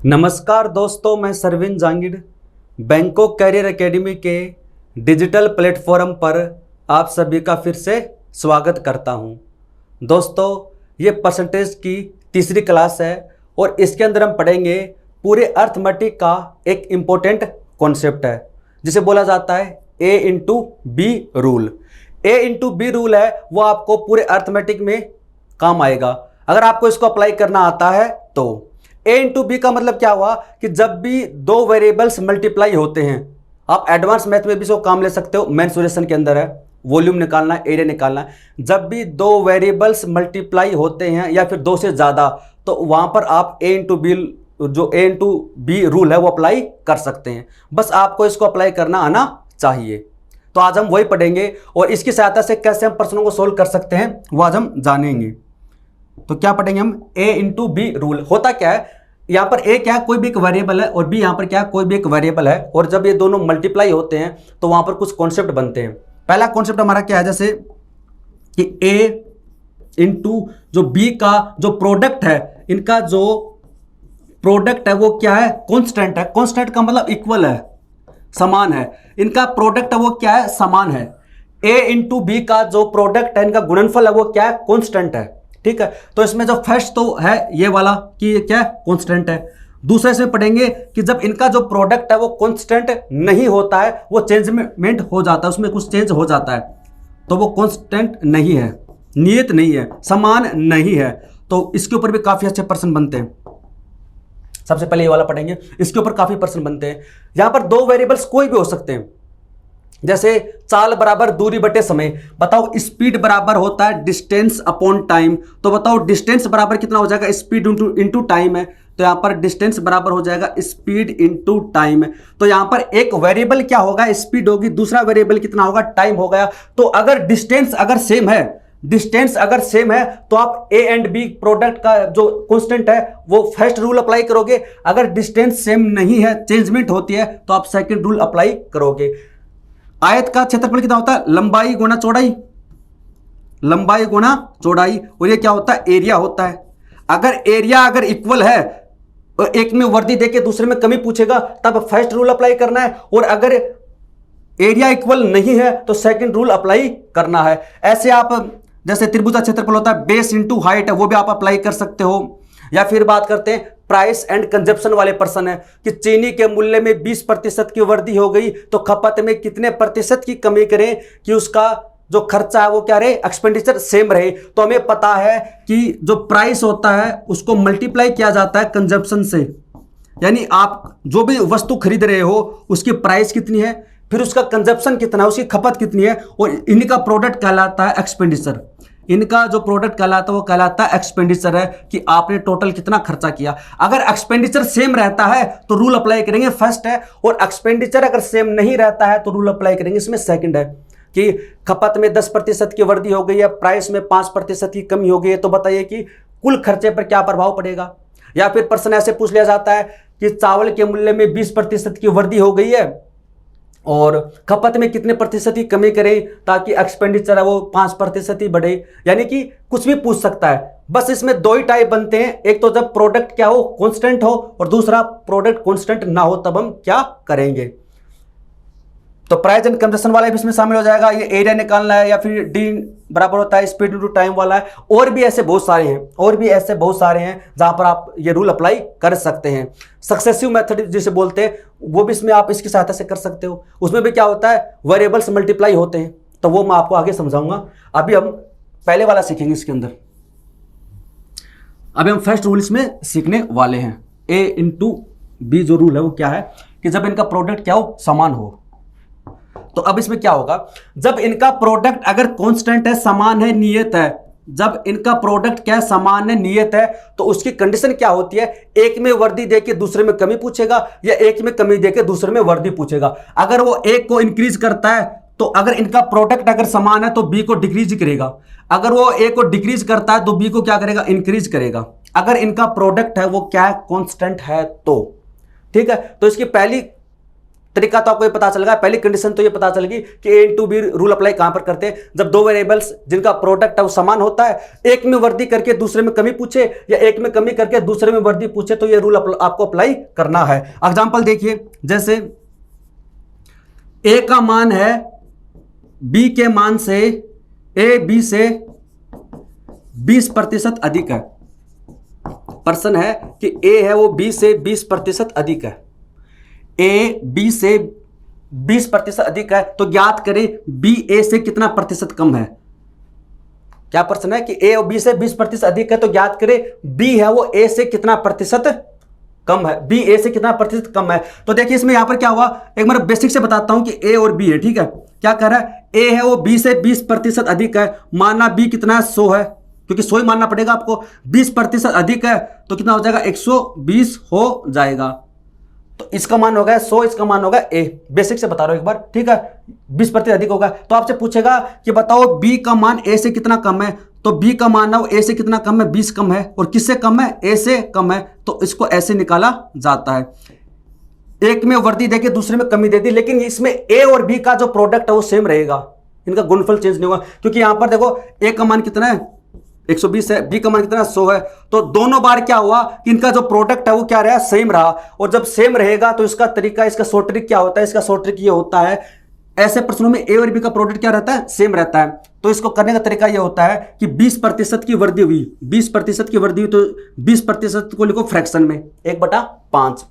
नमस्कार दोस्तों, मैं सरविन जांगिड बैंकॉक कैरियर एकेडमी के डिजिटल प्लेटफॉर्म पर आप सभी का फिर से स्वागत करता हूं। दोस्तों, ये परसेंटेज की तीसरी क्लास है और इसके अंदर हम पढ़ेंगे पूरे अर्थमेटिक का एक इम्पोर्टेंट कॉन्सेप्ट है जिसे बोला जाता है ए इंटू बी रूल। ए इंटू बी रूल है वो आपको पूरे अर्थमेटिक में काम आएगा अगर आपको इसको अप्लाई करना आता है तो। ए इंटू बी का मतलब क्या हुआ कि जब भी दो वेरिएबल्स मल्टीप्लाई होते हैं, आप एडवांस मैथ में भी इसको काम ले सकते हो, मेंसुरेशन के अंदर है, वॉल्यूम निकालना है, एरिया निकालना है। जब भी दो वेरिएबल्स मल्टीप्लाई होते हैं या फिर दो से ज़्यादा, तो वहाँ पर आप ए इंटू बी जो ए इंटू बी रूल है वो अप्लाई कर सकते हैं। बस आपको इसको अप्लाई करना आना चाहिए। तो आज हम वही पढ़ेंगे और इसकी सहायता से कैसे हम प्रश्नों को सोल्व कर सकते हैं वो आज हम जानेंगे। तो क्या पढ़ेंगे हम? ए इंटू बी रूल। होता क्या है, यहाँ पर ए क्या है, कोई भी एक वेरिएबल है, और बी यहाँ पर क्या है, कोई भी एक वेरिएबल है, और जब ये दोनों मल्टीप्लाई होते हैं तो वहां पर कुछ कॉन्सेप्ट बनते हैं। पहला कॉन्सेप्ट हमारा क्या है, जैसे कि ए इंटू जो बी का जो प्रोडक्ट है, इनका जो प्रोडक्ट है वो क्या है, कॉन्स्टेंट है। कॉन्स्टेंट का मतलब इक्वल है, समान है। इनका प्रोडक्ट है वो क्या है, समान है। ए इंटू बी का जो प्रोडक्ट है, इनका गुणनफल है वो क्या है, कॉन्स्टेंट है। ठीक है, तो इसमें जो फर्स्ट तो है ये वाला कि ये क्या है, कांस्टेंट है। दूसरे से पढ़ेंगे कि जब इनका जो प्रोडक्ट है वो कांस्टेंट नहीं होता है, वो चेंजमेंट हो जाता है, उसमें कुछ चेंज हो जाता है, तो वो कांस्टेंट नहीं है, नियत नहीं है, समान नहीं है। तो इसके ऊपर भी काफी अच्छे प्रश्न बनते हैं। सबसे पहले ये वाला पढ़ेंगे, इसके ऊपर काफी प्रश्न बनते हैं। यहां पर दो वेरिएबल्स कोई भी हो सकते हैं, जैसे चाल बराबर दूरी बटे समय। बताओ स्पीड बराबर होता है डिस्टेंस अपॉन टाइम, तो बताओ डिस्टेंस बराबर कितना हो जाएगा, स्पीड इंटू टाइम है, तो यहां पर डिस्टेंस बराबर हो जाएगा स्पीड इंटू टाइम। तो यहां पर एक वेरिएबल क्या होगा, स्पीड होगी, दूसरा वेरिएबल कितना होगा, टाइम हो गया। तो अगर डिस्टेंस अगर सेम है, तो आप ए एंड बी प्रोडक्ट का जो कांस्टेंट है वो फर्स्ट रूल अप्लाई करोगे। अगर डिस्टेंस सेम नहीं है, चेंजमेंट होती है, तो आप सेकंड रूल अप्लाई करोगे। आयत का क्षेत्रफल कितना होता है, लंबाई गुणा चौड़ाई, लंबाई गुणा चौड़ाई, और ये क्या होता है, एरिया होता है। अगर एरिया अगर इक्वल है, और एक में वर्दी देके दूसरे में कमी पूछेगा, तब फर्स्ट रूल अप्लाई करना है, और अगर एरिया इक्वल नहीं है तो सेकंड रूल अप्लाई करना है। ऐसे आप जैसे त्रिभुज का क्षेत्रफल होता है, बेस इंटू हाइट है, वो भी आप अप्लाई कर सकते हो। या फिर बात करते हैं प्राइस एंड कंजप्शन वाले पर्सन है कि चीनी के मूल्य में 20% की वृद्धि हो गई, तो खपत में कितने प्रतिशत की कमी करें कि उसका जो खर्चा है वो क्या रहे, एक्सपेंडिचर सेम रहे। तो हमें पता है कि जो प्राइस होता है उसको मल्टीप्लाई किया जाता है कंजप्शन से, यानी आप जो भी वस्तु खरीद रहे हो उसकी प्राइस कितनी है, फिर उसका कंजप्शन कितना है, उसकी खपत कितनी है, और इनका प्रोडक्ट कहलाता है एक्सपेंडिचर। इनका जो प्रोडक्ट कहलाता है वो कहलाता है एक्सपेंडिचर है, कि आपने टोटल कितना खर्चा किया। अगर एक्सपेंडिचर सेम रहता है तो रूल अप्लाई करेंगे फर्स्ट है, और एक्सपेंडिचर अगर सेम नहीं रहता है तो रूल अप्लाई करेंगे इसमें सेकंड है। कि खपत में 10% की वृद्धि हो गई है, प्राइस में 5% की कमी हो गई है, तो बताइए कि कुल खर्चे पर क्या प्रभाव पड़ेगा। या फिर प्रश्न ऐसे पूछ लिया जाता है कि चावल के मूल्य में 20% की वृद्धि हो गई है और खपत में कितने प्रतिशत की कमी करें ताकि एक्सपेंडिचर है वो 5% ही बढ़े। यानी कि कुछ भी पूछ सकता है। बस इसमें दो ही टाइप बनते हैं, एक तो जब प्रोडक्ट क्या हो, कांस्टेंट हो, और दूसरा प्रोडक्ट कांस्टेंट ना हो, तब हम क्या करेंगे। तो प्राइस एंड कंजप्शन वाला भी इसमें शामिल हो जाएगा। ये एरिया निकालना है, या फिर डी बराबर होता है स्पीड इंटू टाइम वाला है। और भी ऐसे बहुत सारे हैं जहां पर आप ये रूल अप्लाई कर सकते हैं। सक्सेसिव मेथड जिसे बोलते हैं वो भी इसमें आप इसकी सहायता से कर सकते हो। उसमें भी क्या होता है, वेरिएबल्स मल्टीप्लाई होते हैं, तो वो मैं आपको आगे समझाऊंगा। अभी हम पहले वाला सीखेंगे इसके अंदर। अभी हम फर्स्ट रूल इसमें सीखने वाले हैं। ए इंटू बी जो रूल है वो क्या है कि जब इनका प्रोडक्ट क्या हो, समान हो। तो अब इसमें क्या होगा, जब इनका प्रोडक्ट अगर कांस्टेंट है, समान है, नियत है, जब इनका प्रोडक्ट क्या है, समान है, नियत है, तो उसकी कंडीशन क्या होती है, एक में वृद्धि देके दूसरे में कमी पूछेगा, या एक में कमी देके दूसरे में वृद्धि पूछेगा। अगर वो एक को इंक्रीज करता है, तो अगर इनका प्रोडक्ट अगर समान है तो बी को डिक्रीज करेगा। अगर वो ए को डिक्रीज करता है तो बी को क्या करेगा, इंक्रीज करेगा। अगर इनका प्रोडक्ट है वो क्या है, कांस्टेंट है तो। ठीक है, तो इसकी पहली तरीका तो आपको ये पता चल गया। पहली कंडीशन तो ये पता चल गई कि ए इंटू बी रूल अप्लाई कहां पर करते हैं, जब दो वेरिएबल्स जिनका प्रोडक्ट है वो समान होता है, एक में वृद्धि करके दूसरे में कमी पूछे या एक में कमी करके दूसरे में वृद्धि पूछे, तो ये रूल आपको अप्लाई करना है। एग्जांपल देखिए, जैसे ए का मान है बी के मान से, ए बी से 20% अधिक है। प्रश्न है कि ए है वो बी से 20% अधिक है, ए बी से 20% अधिक है, तो ज्ञात करें बी ए से कितना प्रतिशत कम है। क्या प्रश्न है कि ए और बी से 20% अधिक है, तो ज्ञात करें बी है वो ए से कितना प्रतिशत कम है, बी ए से कितना प्रतिशत कम है। तो देखिए इसमें यहां पर क्या हुआ, एक बार बेसिक से बताता हूं कि ए और बी है, ठीक है। क्या कह रहा है, ए है वो बी से 20% अधिक है, मानना बी कितना है 100 है, क्योंकि 100 ही मानना पड़ेगा आपको। 20% अधिक है तो कितना हो जाएगा 120 हो जाएगा, तो इसका मान होगा 100, इसका मान होगा ए। बेसिक से बता रहा हूं एक बार, ठीक है। 20% अधिक होगा तो आपसे पूछेगा कि बताओ बी का मान ए से कितना कम है, तो बी का मान है वो ए से कितना कम है, 20 कम है, और किससे कम है, ए से कम है, तो इसको ऐसे निकाला जाता है। एक में वृद्धि देके दूसरे में कमी दे दी, लेकिन इसमें ए और बी का जो प्रोडक्ट है वो सेम रहेगा, इनका गुणनफल चेंज नहीं होगा, क्योंकि यहां पर देखो ए का मान कितना है 120 है, बी का मान कितना 100 है, तो दोनों बार क्या हुआ, इनका जो प्रोडक्ट है वो क्या रहा, सेम रहा। और जब सेम रहेगा तो इसका तरीका, इसका शॉर्ट ट्रिक क्या होता है, इसका शॉर्ट ट्रिक ये होता है, ऐसे प्रश्नों में ए और बी का प्रोडक्ट क्या रहता है, सेम रहता है। तो इसको करने का तरीका यह होता है कि 20% की वृद्धि हुई, 20% की वृद्धि हुई, तो 20% को लिखो फ्रैक्शन में 1/5।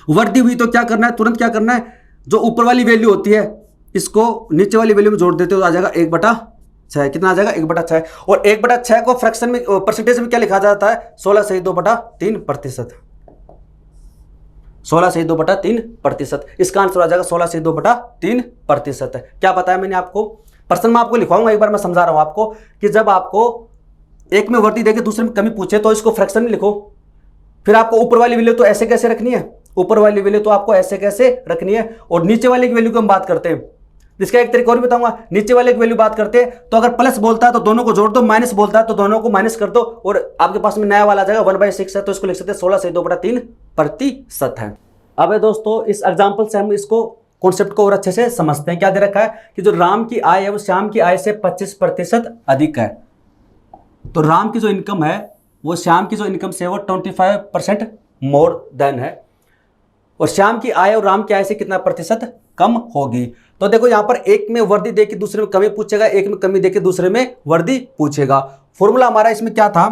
वृद्धि हुई तो क्या करना है, तुरंत क्या करना है, जो ऊपर वाली वैल्यू होती है इसको नीचे वाली वैल्यू में जोड़ देते हो, आ जाएगा 1/6। कितना आ जाएगा 1/6, और 1/6 को फ्रैक्शन में परसेंटेज में क्या लिखा जाता है, 16/2/3%। 16/2/3%, इसका आंसर आ जाएगा 16/2/3%। क्या बताया मैंने आपको, प्रश्न में आपको लिखवाऊंगा, एक बार मैं समझा रहा हूं आपको कि जब आपको एक में वृद्धि देके दूसरे में कमी पूछे तो इसको फ्रैक्शन में लिखो, फिर आपको ऊपर वाली वैल्यू तो ऐसे कैसे रखनी है, ऊपर वाली वैल्यू तो आपको ऐसे कैसे रखनी है, और नीचे वाले की वैल्यू की हम बात करते हैं। इसका एक तरीका और बताऊंगा, नीचे वाले की वैल्यू बात करते हैं तो अगर प्लस बोलता है तो दोनों को जोड़ दो, माइनस बोलता है तो दोनों को माइनस कर दो, और आपके पास में नया वाला आ जाएगा 1/6 है, तो इसको लिख सकते हैं 16/2/3% है। अब है दोस्तों, इस एग्जाम्पल से हम इसको कॉन्सेप्ट को और अच्छे से समझते हैं। क्या दे रखा है कि जो राम की आय है वो श्याम की आय से 25% अधिक है, तो राम की जो इनकम है वो श्याम की जो इनकम से वो 25% मोर देन है, और श्याम की आय और राम की आय से कितना प्रतिशत कम होगी। तो देखो यहां पर एक में वृद्धि देके दूसरे में कमी पूछेगा, एक में कमी देके दूसरे में वृद्धि पूछेगा। फॉर्मूला हमारा इसमें क्या था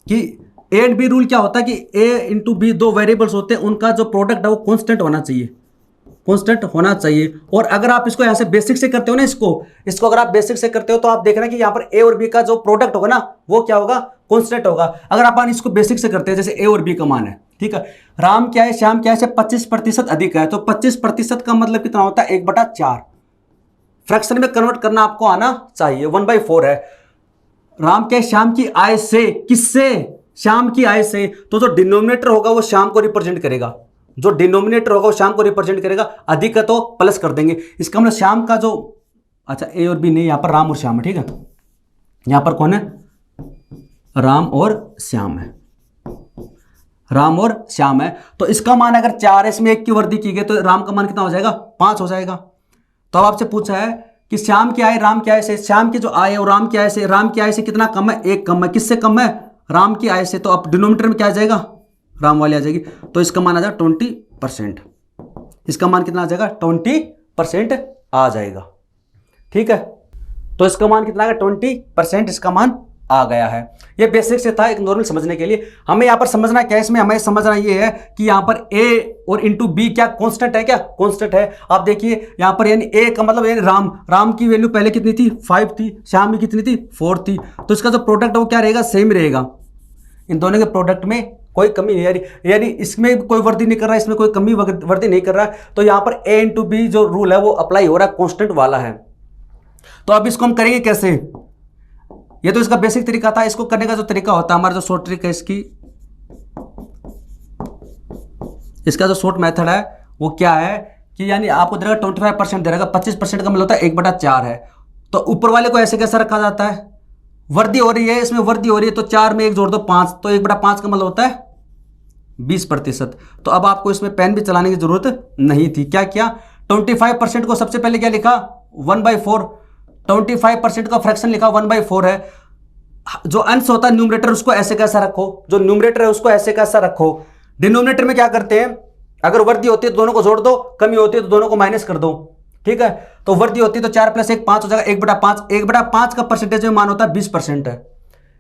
कि ए एंड बी रूल क्या होता है कि ए इंटू बी दो वेरिएबल्स होते हैं, उनका जो प्रोडक्ट है वो कांस्टेंट होना चाहिए, कांस्टेंट होना चाहिए। और अगर आप इसको यहां से बेसिक से करते हो ना, इसको अगर आप बेसिक से करते हो तो आप देखना कि यहां पर ए और बी का जो प्रोडक्ट होगा ना वो क्या होगा, कांस्टेंट होगा। अगर आप इसको बेसिक से करते हैं, जैसे ए और बी का मान है, ठीक है, राम क्या है श्याम क्या है से 25% अधिक है, तो 25% का मतलब कितना होता है 1/4। फ्रैक्शन में कन्वर्ट करना आपको आना चाहिए, 1/4 है। राम के श्याम की आय से, किससे, श्याम की आय से, तो जो डिनोमिनेटर होगा वो श्याम को रिप्रेजेंट करेगा, जो डिनोमिनेटर होगा वो श्याम को रिप्रेजेंट करेगा, अधिक है तो प्लस कर देंगे। इसका मतलब श्याम का जो, अच्छा ए और बी नहीं, यहां पर राम और श्याम है, ठीक है, यहां पर कौन है, राम और श्याम है, राम और श्याम है। तो इसका मान अगर 4 है, इसमें 1 की वृद्धि की गई, तो राम का मान कितना हो जाएगा 5 हो जाएगा। तो अब आपसे पूछा है कि श्याम की आय राम की आय से, श्याम की जो आय है और राम की आय से, राम की आय से कितना कम है, 1 कम है, किससे कम है, राम की आय से। तो अब डिनोमिनेटर में क्या आ जाएगा, राम वाली आ जाएगी, तो इसका मान आ जाएगा 20%, इसका मान कितना आ जाएगा 20% आ जाएगा, ठीक है। तो इसका मान कितना आ गया 20%, इसका मान आ गया है। ये बेसिक से था, एक नॉर्मल समझने के लिए। हमें यहां पर समझना क्या है, इसमें हमें समझना ये है कि यहां पर ए और इंटू बी क्या कांस्टेंट है, क्या कांस्टेंट है। आप देखिए यहां पर यानी ए का मतलब यानी राम की वैल्यू पहले कितनी थी 5 थी, श्याम की कितनी थी 4 थी, तो इसका जो प्रोडक्ट है वो क्या रहेगा, सेम रहेगा। इन दोनों के प्रोडक्ट में कोई कमी नहीं, यानी इसमें कोई वृद्धि नहीं कर रहा है, इसमें कोई कमी वृद्धि नहीं कर रहा है, तो यहां पर ए इंटू बी जो रूल है वो अप्लाई हो रहा है, कांस्टेंट वाला है। तो अब इसको हम करेंगे कैसे, ये तो इसका बेसिक तरीका था, इसको करने का जो तरीका होता है, हमारा जो शॉर्ट ट्रिक है इसका जो शॉर्ट मेथड है वो क्या है कि यानी आपको देगा 25% दे रहेगा, 25% का मतलब होता है 1/4 है। तो ऊपर वाले को ऐसे कैसे रखा जाता है, वृद्धि हो रही है, इसमें वृद्धि हो रही है, तो 4 में 1 जोड़ दो 5, तो 1/5 का मतलब होता है 20%। तो अब आपको इसमें पेन भी चलाने की जरूरत नहीं थी। क्या किया, 25% को सबसे पहले क्या लिखा, 1/4। 25% का फ्रैक्शन लिखा 1/4 है। जो अंश होता है न्यूमरेटर, उसको ऐसे कैसा रखो, जो न्यूमरेटर है उसको ऐसे कैसा रखो। डिनोमिनेटर में क्या करते हैं, अगर वर्दी होती है तो दोनों को जोड़ दो, कमी होती है तो दोनों को माइनस कर दो। ठीक है, तो वर्दी होती है तो 4 + 1 5 हो जाएगा, 1/5। 1/5 का परसेंटेज में मान होता है 20% है।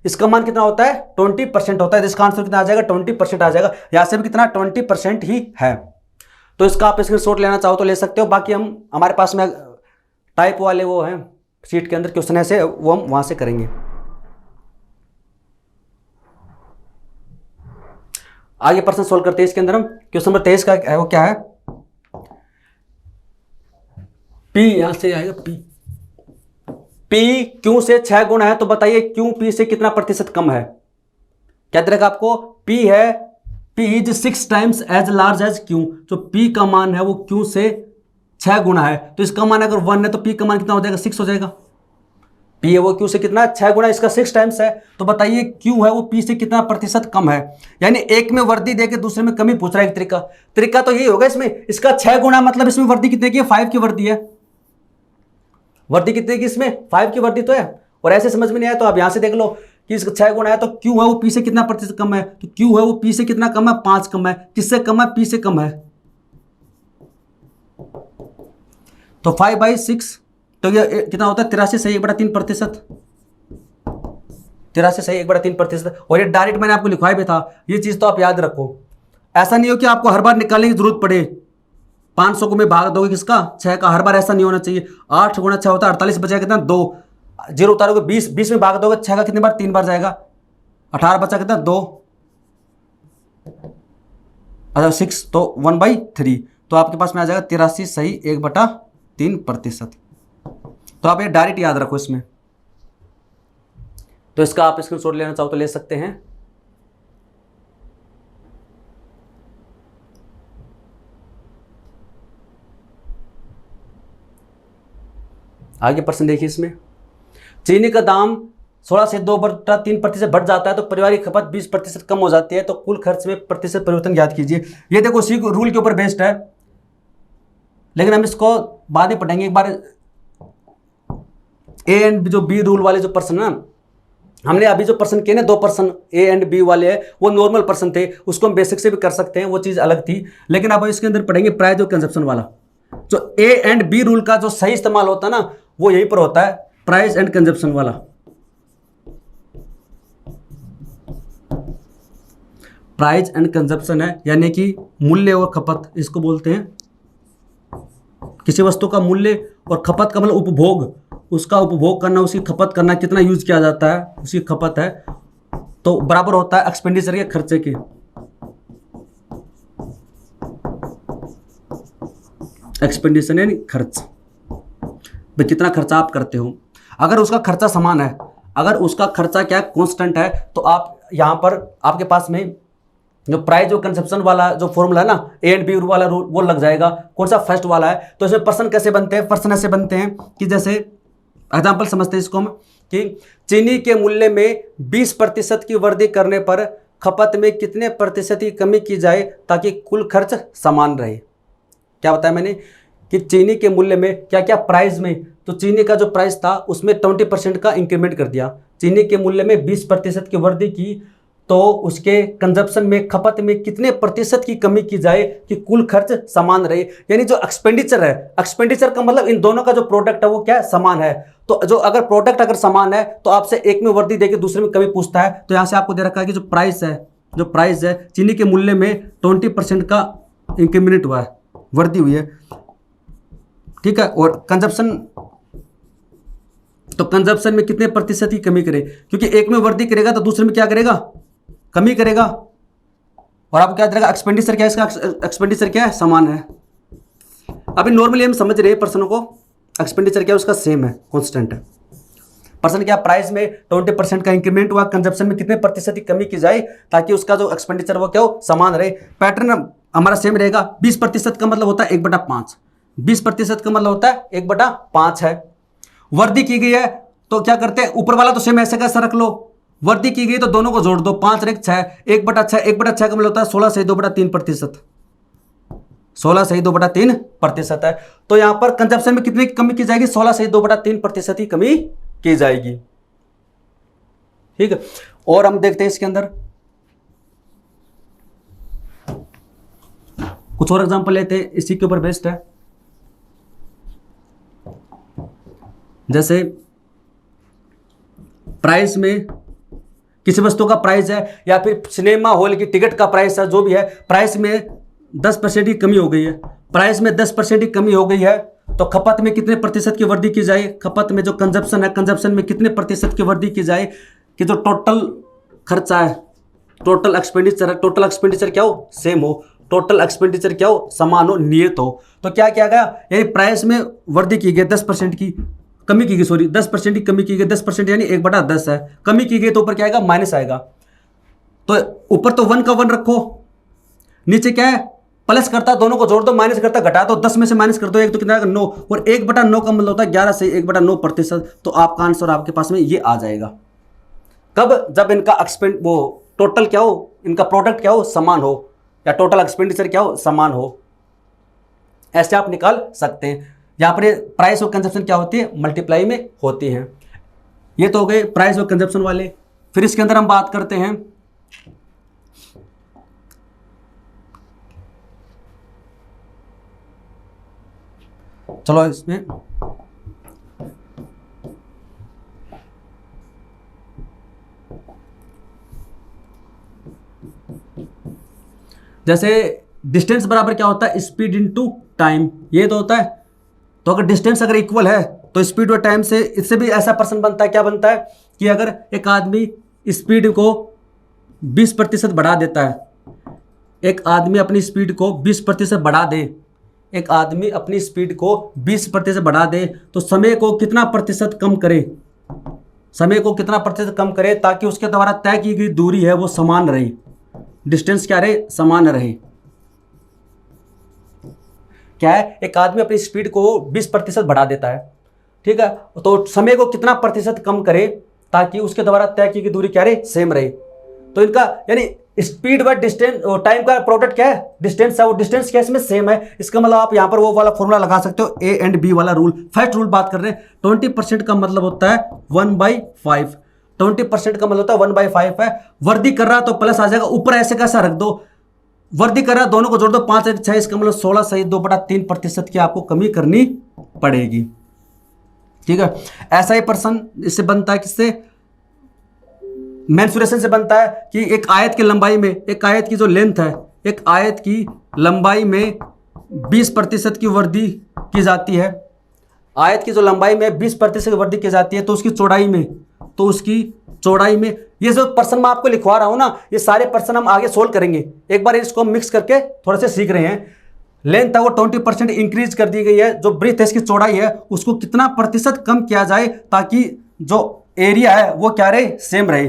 इसका मान कितना होता है, 20% होता है। इसका आंसर कितना आ जाएगा, 20% आ जाएगा। यहां से भी कितना, 20% ही है। तो इसका आप स्क्रीनशॉट लेना चाहो तो ले सकते हो। बाकी हम हमारे पास में टाइप वाले वो हैं शीट के अंदर क्वेश्चन ऐसे, वो हम वहां से करेंगे। आगे प्रश्न सोल्व करते हैं। इसके अंदर हम क्वेश्चन नंबर 23 का है, वो क्या है, पी यहां से आएगा, पी क्यू से 6 गुना है, तो बताइए क्यू पी से कितना प्रतिशत कम है। क्या दिया आपको, पी है, P is 6 times as large as Q. जो पी का मान है वो क्यू से 6 गुना है, तो इसका मान अगर 1 है तो पी का मान कितना हो जाएगा, 6 हो जाएगा। पी है वो क्यू से कितना, 6 गुना, इसका 6 टाइम्स है। तो बताइए क्यू है वो पी से कितना प्रतिशत कम है। यानी एक में वर्दी देके दूसरे में कमी पूछ रहा है। एक तरीका तो यही होगा इसमें, इसका 6 गुना मतलब इसमें वर्दी कितने की है, 5 की वर्दी है। वर्दी कितने की इसमें, 5 की वर्दी तो है। और ऐसे समझ में नहीं आया तो आप यहां से देख लो कि इसका 6 गुना है, तो क्यू है वो पी से कितना प्रतिशत कम है, तो क्यू है वो पी से कितना कम है, 5 कम है। किससे कम है, पी से कम है। तो 5/6, तो ये कितना होता है, 83 सही 1/3%। 83 सही 1/3%। और ये डायरेक्ट मैंने आपको लिखवाया भी था, ये चीज तो आप याद रखो। ऐसा नहीं हो कि आपको हर बार निकालने की जरूरत पड़े। 500 को मैं भाग दोगे किसका, 6 का, हर बार ऐसा नहीं होना चाहिए। 8 गुना 6 होता है 48, बचा कितना, 2। 0 उतारोगे 20, 20 में भाग दोगे 6 का कितने बार, 3 बार जाएगा। 18 बचा कितना, 2। अच्छा 6, तो 1/3। तो आपके पास में आ जाएगा 83 सही 1/3%। तो आप ये डायरेक्ट याद रखो इसमें। तो इसका आप स्क्रीनशॉट लेना चाहो तो ले सकते हैं। आगे प्रश्न देखिए इसमें, चीनी का दाम 16 से 2/3% बढ़ जाता है तो पारिवारिक खपत 20% कम हो जाती है, तो कुल खर्च में प्रतिशत परिवर्तन ज्ञात कीजिए। ये देखो इसी रूल के ऊपर बेस्ड है, लेकिन हम इसको बाद में पढ़ेंगे। एक बार ए एंड जो बी रूल वाले जो पर्सन ना, हमने अभी जो पर्सन किए ना, 2 पर्सन ए एंड बी वाले हैं, वो नॉर्मल पर्सन थे, उसको हम बेसिक से भी कर सकते हैं, वो चीज़ अलग थी। लेकिन अब इसके अंदर पढ़ेंगे प्राइस और कंजप्शन वाला। जो ए एंड बी रूल का जो सही इस्तेमाल होता है ना, वो यहीं पर होता है, प्राइस एंड कंजप्शन वाला। प्राइस एंड कंजप्शन है, यानी कि मूल्य और खपत, इसको बोलते हैं। किसी वस्तु का मूल्य और खपत का मतलब उपभोग, उसका उपभोग करना, उसकी खपत करना, कितना यूज किया जाता है, उसकी खपत है, तो बराबर होता है एक्सपेंडिचर के, खर्चे के। एक्सपेंडिचर यानी खर्च, भाई कितना खर्चा आप करते हो। अगर उसका खर्चा समान है, अगर उसका खर्चा क्या कांस्टेंट है, तो आप यहां पर आपके पास में जो प्राइस और कंजप्शन वाला जो फॉर्मूला है ना, ए एंड बी वाला रूल, वो लग जाएगा। कौन सा, फर्स्ट वाला है। तो इसमें पर्सन कैसे बनते हैं, पर्सन ऐसे बनते हैं कि जैसे एग्जाम्पल समझते हैं इसको हम, कि चीनी के मूल्य में 20% की वृद्धि करने पर खपत में कितने प्रतिशत की कमी की जाए ताकि कुल खर्च समान रहे। क्या बताया मैंने कि चीनी के मूल्य में क्या क्या, प्राइस में, तो चीनी का जो प्राइस था उसमें 20% का इंक्रीमेंट कर दिया। चीनी के मूल्य में 20% की वृद्धि की, तो उसके कंजप्शन में, खपत में कितने प्रतिशत की कमी की जाए कि कुल खर्च समान रहे। यानी जो एक्सपेंडिचर है, एक्सपेंडिचर का मतलब इन दोनों का जो प्रोडक्ट है वो क्या है, समान है। तो जो अगर प्रोडक्ट अगर समान है तो आपसे एक में वृद्धि देके दूसरे में कमी पूछता है। तो यहां से आपको दे रखा है कि जो प्राइस है चीनी के मूल्य में 20% का इंक्रीमेंट हुआ है, वृद्धि हुई है, ठीक है। और कंजप्शन, तो कंजप्शन में कितने प्रतिशत की कमी करे, क्योंकि एक में वृद्धि करेगा तो दूसरे में क्या करेगा, कमी करेगा। और आपको क्या देगा, एक्सपेंडिचर क्या है, इसका एक्सपेंडिचर क्या है, समान है। अभी नॉर्मली हम समझ रहे हैं पर्सन को, एक्सपेंडिचर क्या है उसका सेम है, कांस्टेंट है। पर्सन क्या, प्राइस में 20% का इंक्रीमेंट हुआ, कंजप्शन में कितने प्रतिशत की कमी की जाए ताकि उसका जो एक्सपेंडिचर वो क्या हो, समान रहे। पैटर्न हमारा सेम रहेगा। 20% का मतलब होता है 1/5, 20% का मतलब होता है 1/5 है। वृद्धि की गई है तो क्या करते हैं, ऊपर वाला तो सेम ऐसे कैसा रख लो, वर्दी की गई तो दोनों को जोड़ दो, 5 और 1 6, 1/6, 1/6 का मतलब होता है 16 सही 2/3%, 16 सही 2/3% है। तो यहां पर कंजप्शन में कितनी कमी की जाएगी, 16 सही 2/3% ही कमी की जाएगी। ठीक है, और हम देखते हैं इसके अंदर कुछ और एग्जांपल लेते हैं, इसी के ऊपर बेस्ड है। जैसे प्राइस में किसी वस्तु का प्राइस है या फिर सिनेमा हॉल की टिकट का प्राइस है, जो भी है, प्राइस में 10% की कमी हो गई है, प्राइस में 10% की कमी हो गई है, तो खपत में कितने प्रतिशत की वृद्धि की जाए, खपत में जो कंजप्शन है, कंजप्शन में कितने प्रतिशत की वृद्धि की जाए कि जो टोटल खर्चा है, टोटल एक्सपेंडिचर है, टोटल एक्सपेंडिचर क्या हो, सेम हो, टोटल एक्सपेंडिचर क्या हो, समान हो, नियत हो। तो क्या किया गया, यानी प्राइस में वृद्धि की गई 10% की कमी की गई, सॉरी 10% की कमी की गई, 10% यानी 1/10 है, कमी की गई तो ऊपर क्या आएगा, माइनस आएगा। तो ऊपर तो 1 का 1 रखो, नीचे क्या है, प्लस करता दोनों को जोड़ दो, माइनस करता घटा दो, 10 में से माइनस कर दो 1 तो कितना आएगा 9, और 1/9 का मतलब होता है 11 से 1/9%। तो आपका आंसर आपके पास में ये आ जाएगा। कब, जब इनका एक्सपेंड वो टोटल क्या हो, इनका प्रोडक्ट क्या हो, समान हो, या टोटल एक्सपेंडिचर क्या हो, समान हो। ऐसे आप निकाल सकते हैं। यहां पर प्राइस और कंजप्शन क्या होती है, मल्टीप्लाई में होती है। ये तो हो गए प्राइस और कंजप्शन वाले। फिर इसके अंदर हम बात करते हैं चलो इसमें जैसे डिस्टेंस बराबर क्या होता है, स्पीड इनटू टाइम, ये तो होता है। तो अगर डिस्टेंस अगर इक्वल है तो स्पीड और टाइम से, इससे भी ऐसा पर्सन बनता है, क्या बनता है कि अगर एक आदमी स्पीड को 20% बढ़ा देता है, एक आदमी अपनी स्पीड को 20% बढ़ा दे, एक आदमी अपनी स्पीड को 20% बढ़ा दे, तो समय को कितना प्रतिशत कम करे, समय को कितना प्रतिशत कम करे ताकि उसके द्वारा तय की गई दूरी है वो समान रहे, डिस्टेंस क्या रहे, समान रहे। क्या है, एक आदमी अपनी स्पीड को 20% बढ़ा देता है, ठीक है, तो समय को कितना प्रतिशत कम करे ताकि उसके द्वारा तय की गई दूरी क्या रहे, सेम रहे। तो इनका यानी स्पीड व डिस्टेंस, टाइम का प्रोडक्ट क्या है, डिस्टेंस है, वो डिस्टेंस क्या इसमें सेम है। इसका मतलब आप यहां पर वो वाला फॉर्मूला लगा सकते हो, ए एंड बी वाला रूल। फर्स्ट रूल बात कर रहे हैं, 20% का मतलब होता है 1/5, 20% का मतलब होता है 1/5 है। वर्दी कर रहा तो प्लस आ जाएगा, ऊपर ऐसे कैसा रख दो, वर्दी कर रहा दोनों को जोड़ दो, 5 और 6, इसका मतलब 16 सही 2/3% की आपको कमी करनी पड़ेगी। ठीक है, ऐसा ही पर्सन इससे बनता है, किससे, मेंसुरेशन से बनता है कि एक आयत की लंबाई में, एक आयत की जो लेंथ है, एक आयत की लंबाई में 20% की वृद्धि की जाती है, आयत की जो लंबाई में 20% की वृद्धि की जाती है, तो उसकी चौड़ाई में, तो उसकी चौड़ाई में, ये जो पर्सन मैं आपको लिखवा रहा हूं ना, ये सारे पर्सन हम आगे सोल्व करेंगे। एक बार इसको मिक्स करके थोड़ा से सीख रहे हैं। लेंथ है वो 20% इंक्रीज कर दी गई है, जो ब्रीथ है इसकी चौड़ाई है उसको कितना प्रतिशत कम किया जाए ताकि जो एरिया है वो क्या रहे, सेम रहे।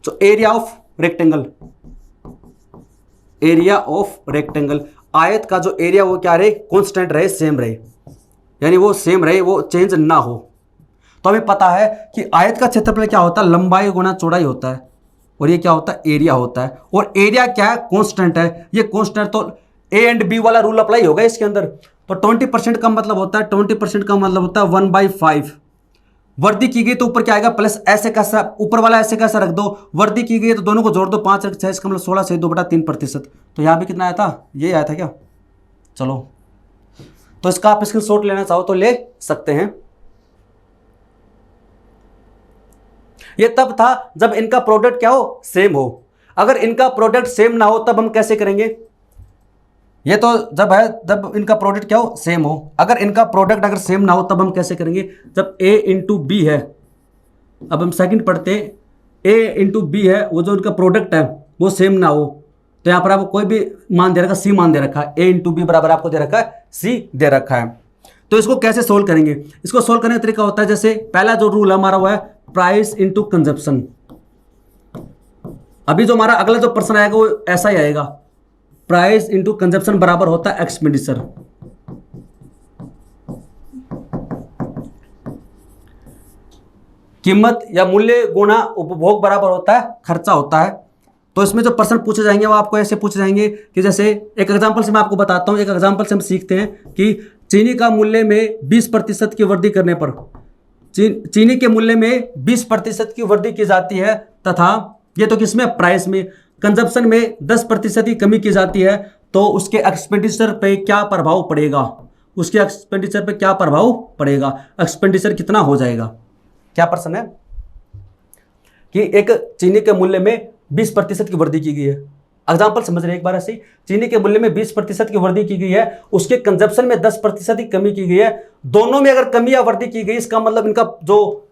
तो area of rectangle, area of rectangle, आयत का जो एरिया वो क्या रहे, कांस्टेंट रहे, सेम रहे, यानी वो सेम रहे, वो चेंज ना हो। तो हमें पता है कि आयत का क्षेत्रफल क्या होता है, लंबाई गुना चौड़ाई होता है, और ये क्या होता है, एरिया होता है। और एरिया क्या है, कांस्टेंट है, ये कांस्टेंट, तो ए एंड बी वाला रूल अप्लाई होगा इसके अंदर। तो 20% का मतलब होता है, 20% का मतलब होता है 1/5। वर्दी की गई तो ऊपर क्या आएगा, प्लस, ऐसे कैसा, ऊपर वाला ऐसे कैसा रख दो, वर्दी की गई तो दोनों को जोड़ दो, 5 और 6, इसका मतलब 16 सही 2/3%। तो यहां भी कितना आया था, ये आया था क्या, चलो, तो इसका आप स्क्रीनशॉट लेना चाहो तो ले सकते हैं। ये तब था जब इनका प्रोडक्ट क्या हो, सेम हो। अगर इनका प्रोडक्ट सेम ना हो तब हम कैसे करेंगे, ये तो जब है जब इनका प्रोडक्ट क्या हो, सेम हो। अगर इनका प्रोडक्ट अगर सेम ना हो तब हम कैसे करेंगे, जब A इंटू बी है, अब हम सेकंड पढ़ते हैं, A इंटू बी है, वो जो इनका प्रोडक्ट है वो सेम ना हो, तो यहां पर आपको कोई भी मान दे रखा, C मान दे रखा है, A इंटू बी बराबर आपको दे रखा है C दे रखा है। तो इसको कैसे सोल्व करेंगे, इसको सोल्व करने का तरीका होता है, जैसे पहला जो रूल हमारा हुआ है प्राइस इंटू कंजप्शन। अभी जो हमारा अगला जो पर्सन आएगा वो ऐसा ही आएगा, प्राइस इंटू कंजप्शन बराबर होता है एक्सपेंडिचर। कीमत या मूल्य गुणा उपभोग बराबर होता है खर्चा होता है। तो इसमें जो प्रश्न पूछे जाएंगे वो आपको ऐसे पूछे जाएंगे कि जैसे एक एग्जांपल से मैं आपको बताता हूँ। एक एग्जांपल से हम सीखते हैं कि चीनी का मूल्य में 20% की वृद्धि करने पर चीनी के मूल्य में 20% की वृद्धि की जाती है तथा ये तो किसमें प्राइस में, कंजप्शन में 10% की कमी की जाती है, तो उसके एक्सपेंडिचर पे क्या प्रभाव पड़ेगा, उसके एक्सपेंडिचर पे क्या प्रभाव पड़ेगा, एक्सपेंडिचर कितना हो जाएगा। क्या प्रश्न है कि एक चीनी के मूल्य में 20% की वृद्धि की गई है। एग्जाम्पल समझ रहे एक बार ऐसे, चीनी के मूल्य में 20% की वृद्धि की गई है, उसके कंजप्शन में 10% की कमी की गई है। दोनों में अगर कमी या वृद्धि की गई, इसका मतलब इनका जो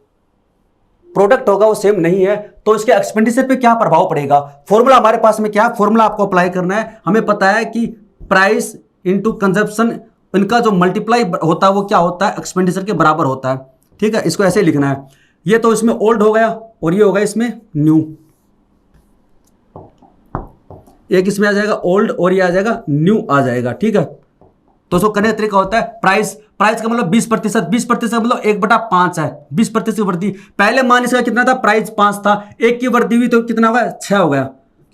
प्रोडक्ट होगा वो सेम नहीं है, तो इसके एक्सपेंडिचर पे क्या प्रभाव पड़ेगा। फॉर्मूला हमारे पास में क्या है, फॉर्मूला आपको अप्लाई करना है। हमें पता है कि प्राइस इंटू कंजप्शन, इनका जो मल्टीप्लाई होता है वो क्या होता है, एक्सपेंडिचर के बराबर होता है। ठीक है, इसको ऐसे लिखना है। ये तो इसमें ओल्ड हो गया और ये होगा इसमें न्यू। एक इसमें आ जाएगा ओल्ड और ये आ जाएगा न्यू आ जाएगा। ठीक है, तो उसको करने का तरीका होता है प्राइस का मतलब 20%, 20% का मतलब 1/5 है। 20% की वृद्धि, पहले मान इसका कितना था, प्राइस 5 था, 1 की वृद्धि हुई तो कितना होगा, 6 हो गया,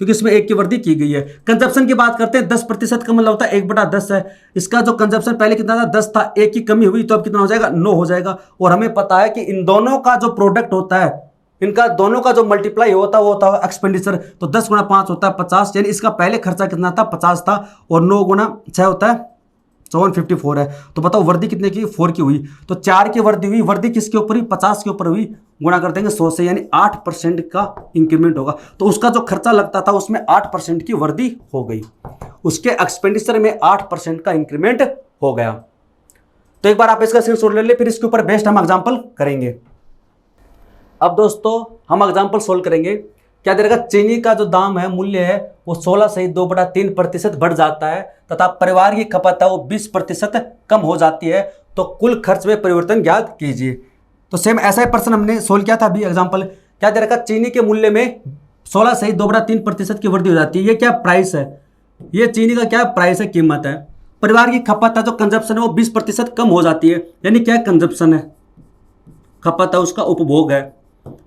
क्योंकि इसमें 1 की वृद्धि की गई है। कंजप्शन की बात करते हैं, 10% का मतलब होता है 1/10 है। इसका जो कंजप्शन पहले कितना था, 10 था, 1 की कमी हुई तो अब कितना हो जाएगा, 9 हो जाएगा। और हमें पता है कि इन दोनों का जो प्रोडक्ट होता है, इनका दोनों का जो मल्टीप्लाई होता है वो होता है एक्सपेंडिचर। तो 10 × 5 होता है 50, यानी इसका पहले खर्चा कितना था, 50 था, और 9 × 6 होता है 754 है। तो बताओ वृद्धि कितने की, 4 की हुई। तो 4 की वृद्धि हुई, वृद्धि किसके ऊपर हुई, 50 के ऊपर हुई, गुणा कर देंगे 100 से, यानी 8% का इंक्रीमेंट होगा। तो उसका जो खर्चा लगता था उसमें 8% की वृद्धि हो गई, उसके एक्सपेंडिचर में 8% का इंक्रीमेंट हो गया। तो एक बार आप इसका स्क्रीनशॉट ले ले, फिर इसके ऊपर बेस्ट हम एग्जाम्पल करेंगे। अब दोस्तों हम एग्जाम्पल सोल्व करेंगे। क्या दे रखा, चीनी का जो दाम है, मूल्य है, वो 16 से 2/3% बढ़ जाता है तथा परिवार की खपत है वो 20% कम हो जाती है, तो कुल खर्च में परिवर्तन ज्ञात कीजिए। तो सेम ऐसा ही प्रश्न हमने सोल्व किया था अभी एग्जाम्पल। क्या दे रखा, चीनी के मूल्य में 16 से 2/3% की वृद्धि हो जाती है। ये क्या प्राइस है, ये चीनी का क्या प्राइस है, कीमत है। परिवार की खपत है, जो कंजप्शन है वो 20% कम हो जाती है, यानी क्या कंजप्शन है, खपत है, उसका उपभोग है।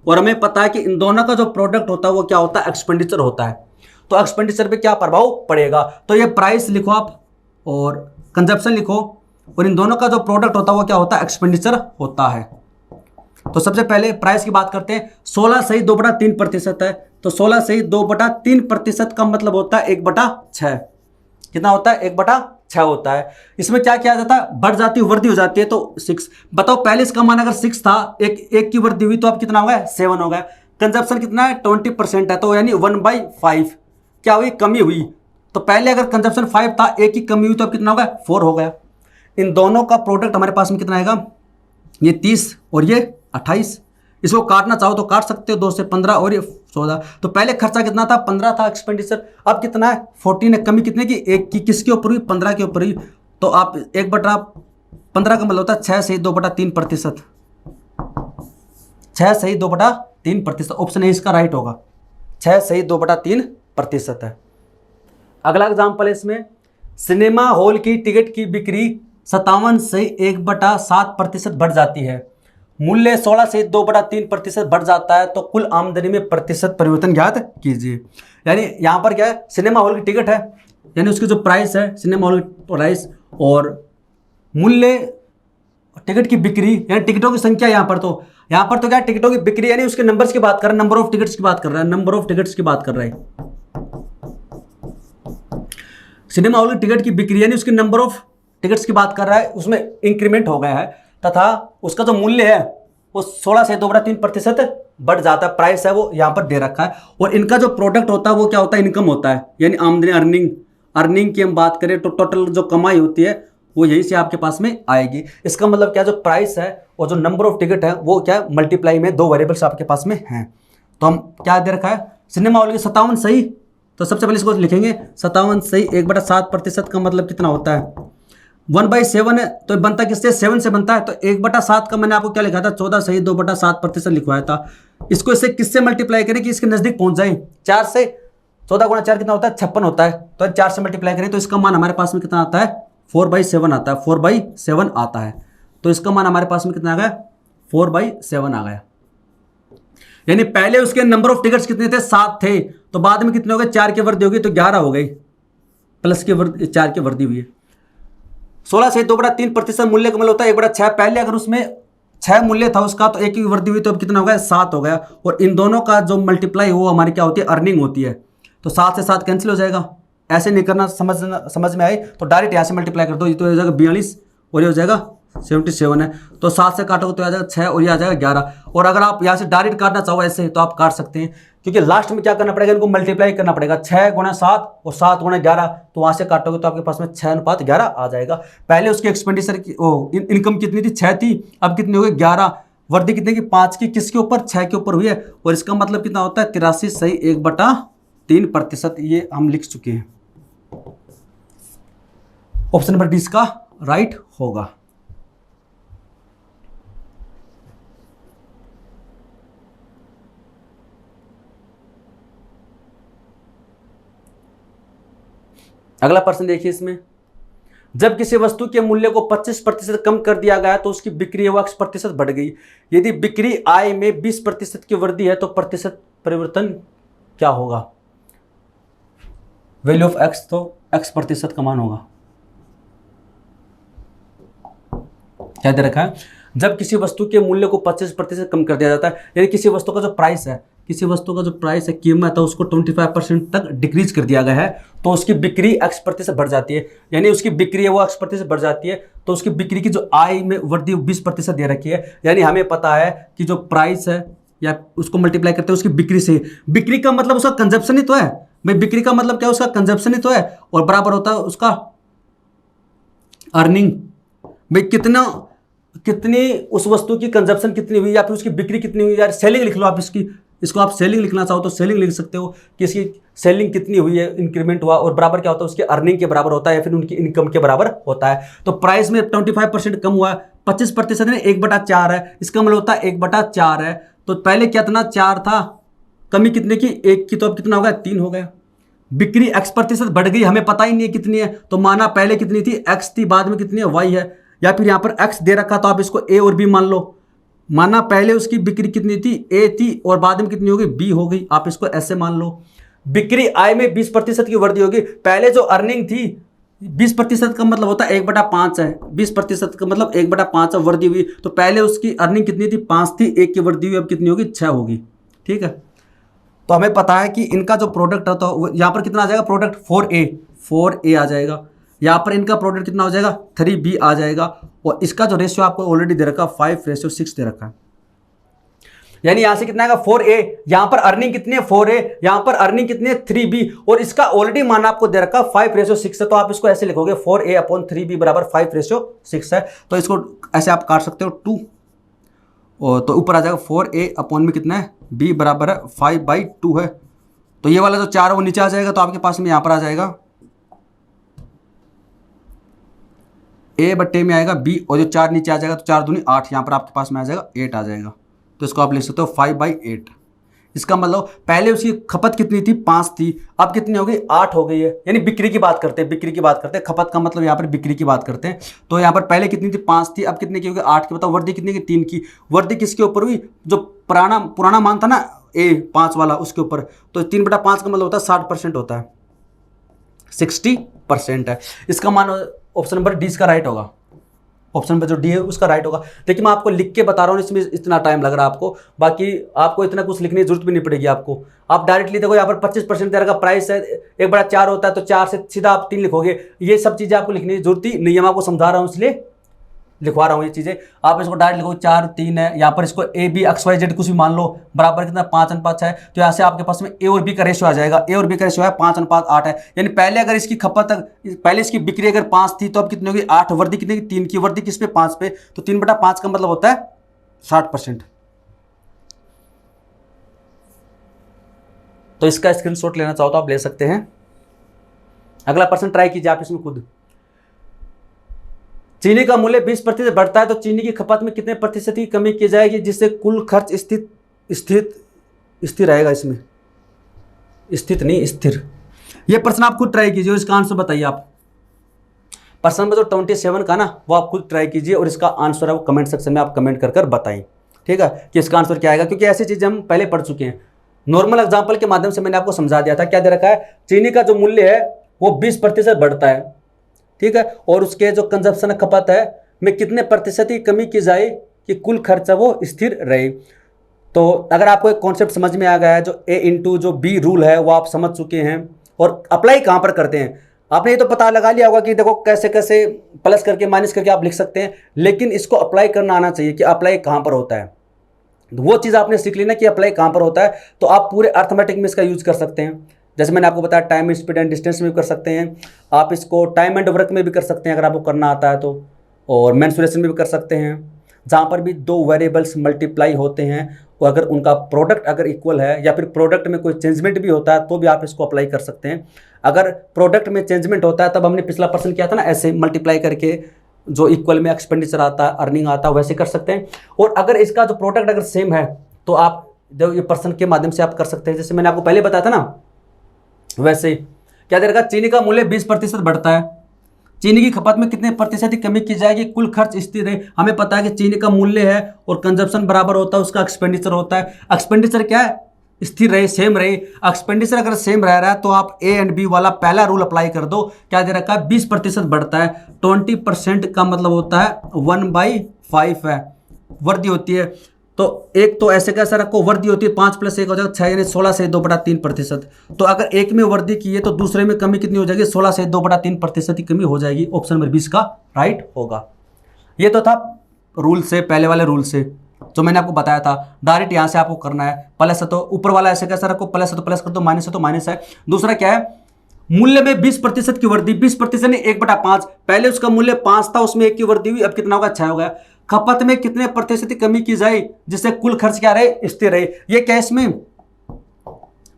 और हमें पता है कि इन दोनों का जो प्रोडक्ट होता है वो क्या होता है, एक्सपेंडिचर होता है। तो एक्सपेंडिचर पे क्या प्रभाव पड़ेगा, तो ये प्राइस लिखो आप और कंजप्शन लिखो, और इन दोनों का जो प्रोडक्ट होता है वो क्या होता है, एक्सपेंडिचर होता है। तो सबसे पहले प्राइस की बात करते हैं। 16 से 2/3% है, तो 16 से 2/3% का मतलब होता है 1/6। कितना होता है, 1/6 होता है। इसमें क्या किया जाता है, बढ़ जाती है, वृद्धि हो जाती है, तो 6। बताओ पहले इसका मान अगर 6 था, एक की वृद्धि हुई तो अब कितना हो गया, 7 हो गया। कंजप्शन कितना है, 20% है, तो यानी 1/5 क्या हुई, कमी हुई। तो पहले अगर कंजप्शन 5 था, 1 की कमी हुई तो अब कितना हो गया, 4 हो गया। इन दोनों का प्रोडक्ट हमारे पास में कितना आएगा, ये 30 और ये 28। इसको काटना चाहो तो काट सकते हो, 2 से 15 और ये 14। तो पहले खर्चा कितना था, 15 था एक्सपेंडिचर, अब कितना है, 14 है। कमी कितने की, 1 की, किसके ऊपर हुई, 15 के ऊपर हुई। तो आप 1/15 का मतलब होता है 6 से 2/3%। 6 से 2/3%, ऑप्शन ए इसका राइट होगा, 6 से 2/3% है। अगला एग्जाम्पल है इसमें, सिनेमा हॉल की टिकट की बिक्री 57 से 1/7% बढ़ जाती है, मूल्य 16 से 2/3% बढ़ जाता है, तो कुल आमदनी में प्रतिशत परिवर्तन ज्ञात कीजिए। यानी यहाँ पर क्या है, सिनेमा हॉल की टिकट है, यानी उसकी जो प्राइस है, सिनेमा हॉल की प्राइस, और मूल्य टिकट की बिक्री, यानी टिकटों की संख्या। यहाँ पर तो क्या, टिकटों की बिक्री, यानी उसके नंबर्स की बात कर रहा है, नंबर ऑफ टिकट्स की बात कर रहा है, नंबर ऑफ टिकट्स की बात कर रहा है। सिनेमा हॉल की टिकट की बिक्री यानी उसके नंबर ऑफ टिकट्स की बात कर रहा है, उसमें इंक्रीमेंट हो गया है, तथा उसका जो मूल्य है वो 16 से 2/3% बढ़ जाता है। प्राइस है वो यहाँ पर दे रखा है, और इनका जो प्रोडक्ट होता है वो क्या होता है, इनकम होता है, यानी आमदनी, अर्निंग की हम बात करें तो टोटल जो कमाई होती है वो यहीं से आपके पास में आएगी। इसका मतलब क्या, जो प्राइस है और जो नंबर ऑफ टिकट है वो क्या, मल्टीप्लाई में 2 वेरिएबल्स आपके पास में हैं। तो हम क्या दे रखा है, सिनेमा हॉल की 57 सही, तो सबसे पहले इसको लिखेंगे 57 सही 1/7% का मतलब कितना होता है, 1/7 है, तो बनता किससे, 7 से बनता है। तो 1/7 का मैंने आपको क्या लिखा था, 14 सही 2/7% लिखवाया था। इसको इससे किससे मल्टीप्लाई करें कि इसके नजदीक पहुंच जाए, 4 से। 14 × 4 कितना होता है, 56 होता है, तो 4 से मल्टीप्लाई करें तो इसका मान हमारे पास में कितना आता है, 4/7 आता है, 4/7 आता है। तो इसका मान हमारे पास में कितना आ गया, 4/7 आ गया। यानी पहले उसके नंबर ऑफ टिकट्स कितने थे, 7 थे, तो बाद में कितने हो गए, 4 की वर्दी होगी तो 11 हो गई, प्लस की वर्दी 4 की वर्दी हुई है। 16 से 2/3% मूल्य का मतलब होता है 1/6। पहले अगर उसमें 6 मूल्य था उसका तो 1 की वर्दी हुई तो अब कितना हो गया, 7 हो गया। और इन दोनों का जो मल्टीप्लाई वो हमारी क्या होती है, अर्निंग होती है। तो 7 से 7 कैंसिल हो जाएगा, ऐसे नहीं करना, समझ में आए तो डायरेक्ट यहाँ से मल्टीप्लाई कर दो, ये तो हो जाएगा 42 और ये हो जाएगा 77 है। तो 7 से काटोगे तो आ जाएगा 6 और ये आ जाएगा 11। और अगर आप यहाँ से डायरेक्ट काटना चाहो ऐसे तो आप काट सकते हैं, क्योंकि लास्ट में क्या करना पड़ेगा, इनको मल्टीप्लाई करना पड़ेगा, 6 × 7 और 7 × 11। तो वहाँ से काटोगे तो आपके पास में 6:11 आ जाएगा। पहले उसकी एक्सपेंडिचर की इनकम कितनी थी, 6 थी, अब कितनी हो गई, 11। वर्दी कितने की, 5 की, किसके ऊपर, 6 के ऊपर हुई है। और इसका मतलब कितना होता है, 83 सही 1/3%। ये हम लिख चुके हैं। ऑप्शन नंबर डी इसका राइट होगा। अगला प्रश्न देखिए, इसमें जब किसी वस्तु के मूल्य को 25% कम कर दिया गया तो उसकी बिक्री 1% बढ़ गई। यदि बिक्री आय में 20% की वृद्धि है तो प्रतिशत परिवर्तन क्या होगा। वैल्यू ऑफ एक्स, तो x% का मान होगा, क्या दे रखा है, जब किसी वस्तु के मूल्य को 25% कम कर दिया जाता है, यानी किसी वस्तु का जो प्राइस है, कीमत है, उसको 25% तक डिक्रीज कर दिया गया है तो उसकी बिक्री x% बढ़ जाती है। यानी उसकी बिक्री है वो x% बढ़ जाती है, तो उसकी बिक्री की जो आय में वृद्धि 20% दे रखी है। यानी हमें पता है कि जो प्राइस है या उसको मल्टीप्लाई करते हैं उसकी बिक्री से। बिक्री का मतलब उसका कंजप्शन ही तो है भाई, बिक्री का मतलब क्या है, उसका कंजप्शन ही तो है, और बराबर होता है उसका अर्निंग। भाई कितनी उस वस्तु की कंजप्शन कितनी हुई या फिर उसकी बिक्री कितनी हुई, यार सेलिंग लिख लो आप, इसको आप सेलिंग लिखना चाहो तो सेलिंग लिख सकते हो कि इसकी सेलिंग कितनी हुई है, इंक्रीमेंट हुआ, और बराबर क्या होता है, उसके अर्निंग के बराबर होता है या फिर उनकी इनकम के बराबर होता है। तो प्राइस में 25% कम हुआ, 25% है 1/4 है, इसका मतलब होता है 1/4 है। तो पहले कितना 4 था, कमी कितने की, 1 की, तो अब कितना हो गया, 3 हो गया। बिक्री x% बढ़ गई, हमें पता ही नहीं है कितनी है, तो माना पहले कितनी थी, x थी, बाद में कितनी है, y है। या फिर यहाँ पर x दे रखा तो आप इसको a और b मान लो। माना पहले उसकी बिक्री कितनी थी, a थी, और बाद में कितनी हो गई, b हो गई, आप इसको ऐसे मान लो। बिक्री आय में 20% की वृद्धि होगी। पहले जो अर्निंग थी 20% का मतलब होता है 1/5 है, 20% का मतलब 1/5 वृद्धि हुई। तो पहले उसकी अर्निंग कितनी थी, 5 थी, 1 की वृद्धि हुई, अब कितनी होगी, 6 होगी। ठीक है, तो हमें पता है कि इनका जो प्रोडक्ट है तो यहाँ पर कितना आ जाएगा, प्रोडक्ट 4A आ जाएगा। यहाँ पर इनका प्रोडक्ट कितना हो जाएगा, 3B आ जाएगा। और इसका जो रेशियो आपको ऑलरेडी दे रखा 5:6 दे रखा है। यानी यहाँ से कितना आएगा, 4A, यहाँ पर अर्निंग कितनी है, 4A, यहाँ पर अर्निंग कितनी है, 3B, और इसका ऑलरेडी मान आपको दे रखा 5:6 है। तो आप इसको ऐसे लिखोगे 4A/3B बराबर 5:6 है। तो इसको ऐसे आप काट सकते हो 2, और तो ऊपर आ जाएगा 4A में कितना है, B बराबर है 5/2 है। तो ये वाला जो 4 है वो नीचे आ जाएगा, तो आपके पास में यहाँ पर आ जाएगा A/में आएगा B, और जो 4 नीचे आ जाएगा तो 4 दूनी 8, यहाँ पर आपके पास में आ जाएगा 8 आ जाएगा। तो इसको आप लिख सकते हो 5/8। इसका मतलब पहले उसकी खपत कितनी थी, 5 थी, अब कितनी हो गई, 8 हो गई है। यानी बिक्री की बात करते हैं, खपत का मतलब यहाँ पर बिक्री की बात करते हैं। तो यहाँ पर पहले कितनी थी, 5 थी, अब कितने की होगी, 8 की। बताओ वर्दी कितनी की, 3 की। वर्दी किसके ऊपर हुई, जो पुराना मान था ना A 5 वाला, उसके ऊपर। तो 3/5 का मतलब होता है 60% होता है, 60% है। इसका मान ऑप्शन नंबर डी इसका राइट होगा। ऑप्शन नंबर जो डी है उसका राइट होगा। देखिए मैं आपको लिख के बता रहा हूँ, इसमें इतना टाइम लग रहा है आपको, बाकी आपको इतना कुछ लिखने की जरूरत भी नहीं पड़ेगी आपको। आप डायरेक्टली देखो, यहाँ पर 25% का प्राइस है, 1/4 होता है, तो 4 से सीधा आप 3 लिखोगे। ये सब चीज़ें आपको लिखने की जरूरत ही नहीं है, मैं आपको समझा रहा हूँ इसलिए लिखवा रहा हूँ ये चीज़ें। आप इसको डायरेक्ट लिखो 4 3 है, यहाँ पर इसको AB XYZ कुछ भी मान लो, बराबर कितना 5:6 है। तो यहाँ से आपके पास में A और B का रेशियो आ जाएगा। A और B का रेशियो है 5:8 है। यानी पहले अगर इसकी खपत, पहले इसकी बिक्री अगर 5 थी तो अब कितनी होगी, 8। वर्दी कितनी की, 3 की। वर्दी किस पे, 5 पे। तो 3/5 का मतलब होता है 60%। तो इसका स्क्रीनशॉट लेना चाहो तो आप ले सकते हैं। अगला प्रश्न ट्राई कीजिए आप इसमें खुद। चीनी का मूल्य 20% बढ़ता है तो चीनी की खपत में कितने प्रतिशत की कमी की जाएगी जिससे कुल खर्च स्थिर रहेगा। इसमें स्थित नहीं, स्थिर। यह प्रश्न आप खुद ट्राई कीजिए और इसका आंसर बताइए आप। प्रश्न नंबर जो 27 का ना वो आप खुद ट्राई कीजिए और इसका आंसर है वो कमेंट सेक्शन में आप कमेंट कर बताएं। ठीक है, कि इसका आंसर क्या आएगा, क्योंकि ऐसी चीजें हम पहले पढ़ चुके हैं। नॉर्मल एग्जांपल के माध्यम से मैंने आपको समझा दिया था। क्या दे रखा है, चीनी का जो मूल्य है वो 20% बढ़ता है, ठीक है, और उसके जो कंजप्शन खपत है में कितने प्रतिशत की कमी की जाए कि कुल खर्चा वो स्थिर रहे। तो अगर आपको एक कॉन्सेप्ट समझ में आ गया है, जो ए इंटू जो बी रूल है वो आप समझ चुके हैं, और अप्लाई कहाँ पर करते हैं आपने ये तो पता लगा लिया होगा कि देखो कैसे कैसे प्लस करके माइनस करके आप लिख सकते हैं, लेकिन इसको अप्लाई करना आना चाहिए कि अप्लाई कहाँ पर होता है। वो चीज़ आपने सीख ली ना कि अप्लाई कहाँ पर होता है, तो आप पूरे अर्थमेटिक में इसका यूज कर सकते हैं। जैसे मैंने आपको बताया टाइम स्पीड एंड डिस्टेंस में भी कर सकते हैं, आप इसको टाइम एंड वर्क में भी कर सकते हैं अगर आपको करना आता है तो, और मेंसुरेशन में भी कर सकते हैं, जहाँ पर भी दो वेरिएबल्स मल्टीप्लाई होते हैं और अगर उनका प्रोडक्ट अगर इक्वल है या फिर प्रोडक्ट में कोई चेंजमेंट भी होता है तो भी आप इसको अप्लाई कर सकते हैं। अगर प्रोडक्ट में चेंजमेंट होता है तब हमने पिछला पर्सन किया था ना, ऐसे मल्टीप्लाई करके जो इक्वल में एक्सपेंडिचर आता है अर्निंग आता है वैसे कर सकते हैं। और अगर इसका जो प्रोडक्ट अगर सेम है तो आप जो ये पर्सन के माध्यम से आप कर सकते हैं, जैसे मैंने आपको पहले बताया था ना, वैसे क्या देगा, चीनी का मूल्य 20% बढ़ता है, चीनी की खपत में कितने प्रतिशत की कमी की जाएगी, कुल खर्च स्थिर रहे। हमें पता है कि चीनी का मूल्य है और कंजप्शन बराबर होता है उसका एक्सपेंडिचर होता है। एक्सपेंडिचर क्या है, स्थिर रहे, सेम रहे। एक्सपेंडिचर अगर सेम रह रहा है तो आप ए एंड बी वाला पहला रूल अप्लाई कर दो। क्या दे रखा है, 20% बढ़ता है, 20% का मतलब होता है 1/5 है, वृद्धि होती है। तो एक तो ऐसे कैसा रखो, वृद्धि होती है 5 + 1 हो जाएगा 6, यानी 16 से 2/3%। तो अगर एक में वृद्धि की है तो दूसरे में कमी कितनी हो जाएगी, 16 से 2/3% की कमी हो जाएगी। ऑप्शन नंबर 20 का राइट होगा। ये तो था रूल से, पहले वाले रूल से जो मैंने आपको बताया था। डायरेक्ट यहां से आपको करना है, प्लस है तो ऊपर वाला ऐसे कैसा रखो, प्लस है तो प्लस कर दो, माइनस है तो माइनस है। दूसरा क्या है, मूल्य में 20% की वृद्धि, 20% ने 1/5, पहले उसका मूल्य 5 था उसमें 1 की वृद्धि हुई, अब कितना होगा, 6 हो गया। खपत में कितने प्रतिशत की कमी की जाए जिससे कुल खर्च क्या रहे, स्थिर रहे। ये क्या इसमें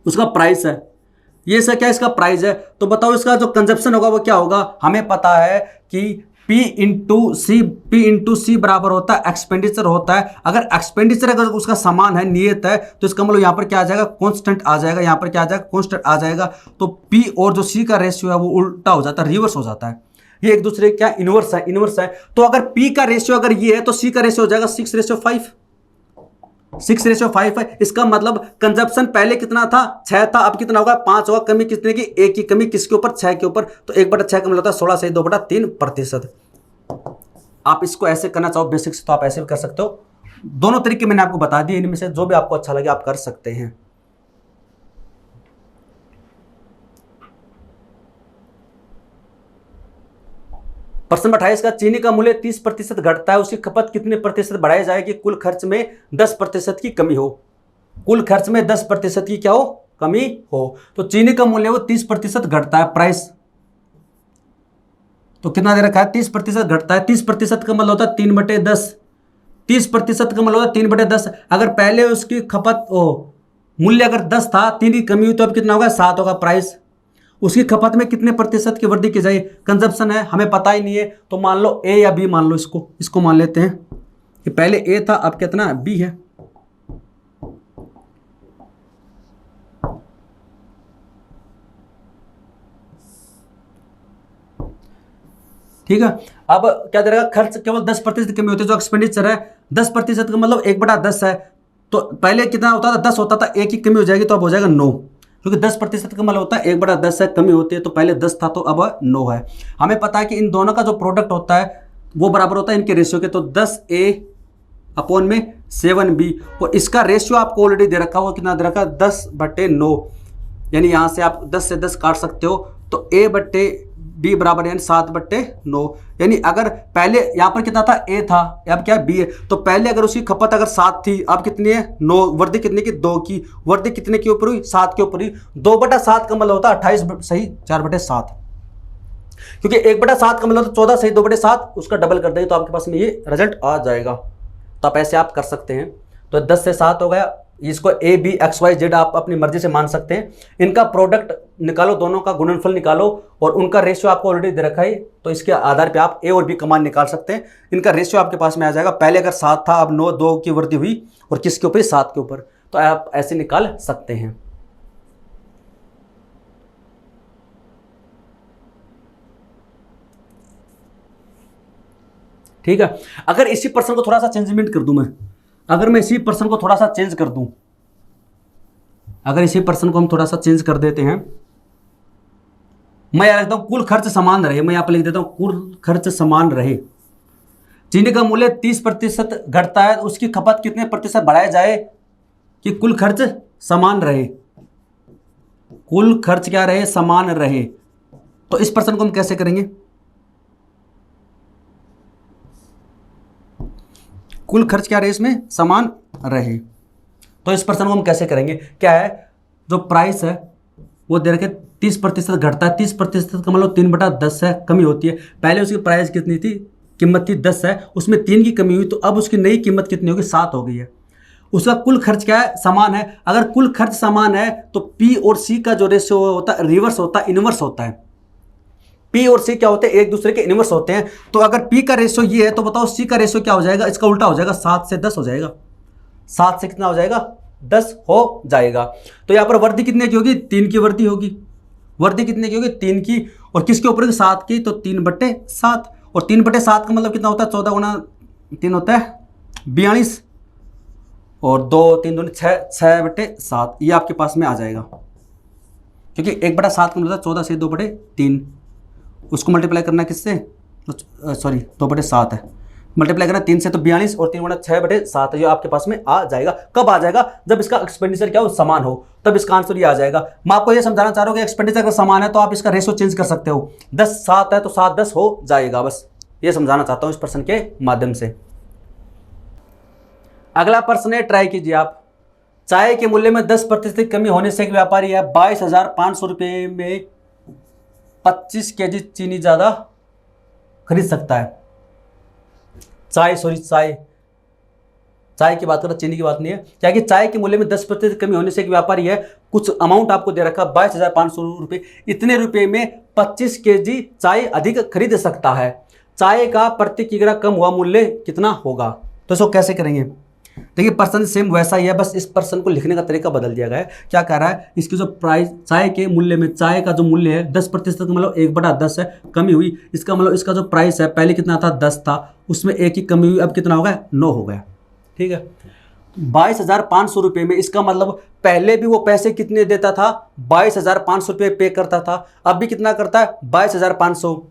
उसका प्राइस है, ये सर क्या इसका प्राइस है। तो बताओ इसका जो कंजप्शन होगा वो क्या होगा। हमें पता है कि P इंटू सी बराबर होता है एक्सपेंडिचर होता है। अगर एक्सपेंडिचर अगर उसका समान है, नियत है, तो इसका मतलब यहां पर क्या आ जाएगा, कांस्टेंट आ जाएगा, यहां पर क्या आ जाएगा, कांस्टेंट आ जाएगा। तो P और जो C का रेशियो है वो उल्टा हो जाता है, रिवर्स हो जाता है, ये एक दूसरे क्या इनवर्स है, इनवर्स है। तो अगर P का रेशियो अगर ये है तो C का रेशियो हो जाएगा 6:5, 6:5 है। इसका मतलब कंजप्शन पहले कितना था, 6 था, अब कितना होगा, 5 होगा। कमी कितने की, 1 की कमी, किसके ऊपर, 6 के ऊपर। तो 1/6 का मतलब होता है 16 से 2/3%। आप इसको ऐसे करना चाहो बेसिक से तो आप ऐसे भी कर सकते हो। दोनों तरीके मैंने आपको बता दिए, इनमें से जो भी आपको अच्छा लगे आप कर सकते हैं। प्रश्न 28 का, चीनी का मूल्य 30% घटता है, उसकी खपत कितने प्रतिशत बढ़ाई जाए कि कुल खर्च में 10% की कमी हो। कुल खर्च में 10% की क्या हो, कमी हो। तो चीनी का मूल्य वो 30% घटता है, प्राइस तो कितना दे रखा है, 30% घटता है। 30% का मतलब होता है 3/10, 30% का मतलब होता है 3/10। अगर पहले उसकी खपत मूल्य अगर 10 था, 3 की कमी हुई तो अब कितना होगा, 7 होगा प्राइस। उसकी खपत में कितने प्रतिशत की वृद्धि की जाए, कंजप्शन है हमें पता ही नहीं है, तो मान लो ए या बी मान लो, इसको मान लेते हैं कि पहले ए था अब कितना बी है। ठीक है, अब क्या दे रहा है, खर्च केवल 10% कमी होती है, जो एक्सपेंडिचर है 10% का मतलब 1/10 है। तो पहले कितना होता था, 10 होता था, 1 की कमी हो जाएगी तो अब हो जाएगा 9, क्योंकि 10% का मतलब होता है 1/10 है, कमी होती है। तो पहले 10 था तो अब 9 है। हमें पता है कि इन दोनों का जो प्रोडक्ट होता है वो बराबर होता है इनके रेशियो के, तो 10A/7B, और इसका रेशियो आपको ऑलरेडी दे रखा हुआ, कितना दे रखा है, 10/9, यानी यहां से आप 10 से 10 काट सकते हो। तो A/B बराबर यानी 7/9, यानी अगर पहले यहां पर कितना था, A था, अब क्या है, B है। तो पहले अगर उसकी खपत अगर 7 थी, अब कितनी है, 9, वृद्धि कितने की, 2 की। वृद्धि कितने के ऊपर हुई, 7 के ऊपर हुई। 2/7 का मतलब होता है 28 सही 4/7, क्योंकि 1/7 का मतलब 14 सही 2/7, उसका डबल कर देंगे तो आपके पास में ये रिजल्ट आ जाएगा। तो आप ऐसे आप कर सकते हैं। तो 10 से 7 हो गया, इसको A B X Y Z आप अपनी मर्जी से मान सकते हैं। इनका प्रोडक्ट निकालो, दोनों का गुणनफल निकालो, और उनका रेशियो आपको ऑलरेडी दे रखा है, तो इसके आधार पे आप A और B का मान निकाल सकते हैं। इनका रेशियो आपके पास में आ जाएगा, पहले अगर 7 था अब 9, 2 की वृद्धि हुई, और किसके ऊपर, 7 के ऊपर। तो आप ऐसे निकाल सकते हैं। ठीक है, अगर इसी पर्सन को थोड़ा सा चेंजमेंट कर दूं मैं, अगर मैं इसी पर्सन को थोड़ा सा चेंज कर दूं, अगर इसी पर्सन को हम थोड़ा सा चेंज कर देते हैं, मैं यहाँ लिखता हूं कुल खर्च समान रहे, मैं यहाँ पर लिख देता हूं कुल खर्च समान रहे। चीनी का मूल्य 30% घटता है, उसकी खपत कितने प्रतिशत बढ़ाया जाए कि कुल खर्च समान रहे, कुल खर्च क्या रहे, समान रहे। तो इस पर्सन को हम कैसे करेंगे, कुल खर्च क्या रहे, इसमें समान रहे। तो इस पर्सन को हम कैसे करेंगे, क्या है, जो प्राइस है वो दे रखे 30% घटता है, 30% का मतलब 3/10 है, कमी होती है। पहले उसकी प्राइस कितनी थी, कीमत थी 10 है, उसमें 3 की कमी हुई, तो अब उसकी नई कीमत कितनी होगी, 7 हो गई है। उसका कुल खर्च क्या है, समान है। अगर कुल खर्च समान है तो पी और सी का जो रेशियो होता है रिवर्स होता है, इनवर्स होता है। पी और सी क्या होते हैं, एक दूसरे के इनवर्स होते हैं। तो अगर पी का रेशियो ये है तो बताओ सी का रेशियो क्या हो जाएगा, इसका उल्टा हो जाएगा, 7 से 10 हो जाएगा। 7 से कितना हो जाएगा, 10 हो जाएगा। तो यहाँ पर वृद्धि कितने की होगी, 3 की वृद्धि होगी। वृद्धि कितने की होगी, 3 की, और किसके ऊपर, 7 की, तो 3/7। और 3/7 का मतलब कितना होता है, 14 गुना 3 होता है 42, और 2 3 दूनी 6, 6/7 ये आपके पास में आ जाएगा। क्योंकि 1/7 का मतलब 14 से 2/3, उसको मल्टीप्लाई करना किससे, सॉरी 2/7 है, मल्टीप्लाई करना 3 से तो 42, और 3 गुना 6/7 ये आपके पास में आ जाएगा। कब आ जाएगा, जब इसका एक्सपेंडिचर क्या हो, समान हो, तब इसका आंसर ये आ जाएगा। मैं आपको ये समझाना चाह रहा हूँ कि एक्सपेंडिचर अगर समान है तो आप इसका रेशो चेंज कर सकते हो। 10/7 है तो 7/10 हो जाएगा। बस ये समझाना चाहता हूँ इस पर्सन के माध्यम से। अगला प्रश्न है, ट्राई कीजिए आप। चाय के मूल्य में 10% कमी होने से एक व्यापारी है 22,500 रुपये में 25 kg चीनी ज्यादा खरीद सकता है। चाय की बात कर रहा, चीनी की बात नहीं है। क्या कि चाय के मूल्य में 10% कमी होने से एक व्यापारी है, कुछ अमाउंट आपको दे रखा 22,500 रुपये, इतने रुपए में 25 kg चाय अधिक खरीद सकता है। चाय का प्रति किग्रा कम हुआ मूल्य कितना होगा। तो इसको कैसे करेंगे, देखिए पर्सन सेम वैसा ही है, बस इस पर्सन को लिखने का तरीका बदल दिया गया है। क्या कह रहा है, इसकी जो प्राइस चाय के मूल्य में, चाय का जो मूल्य है 10% का मतलब 1/10 है, कमी हुई। इसका मतलब इसका जो प्राइस है पहले कितना था, 10 था, उसमें 1 की कमी हुई, अब कितना हो गया, 9 हो गया। ठीक है, 22,500 रुपये में, इसका मतलब पहले भी वो पैसे कितने देता था, 22,500 रुपये पे करता था, अब भी कितना करता है, 22,500।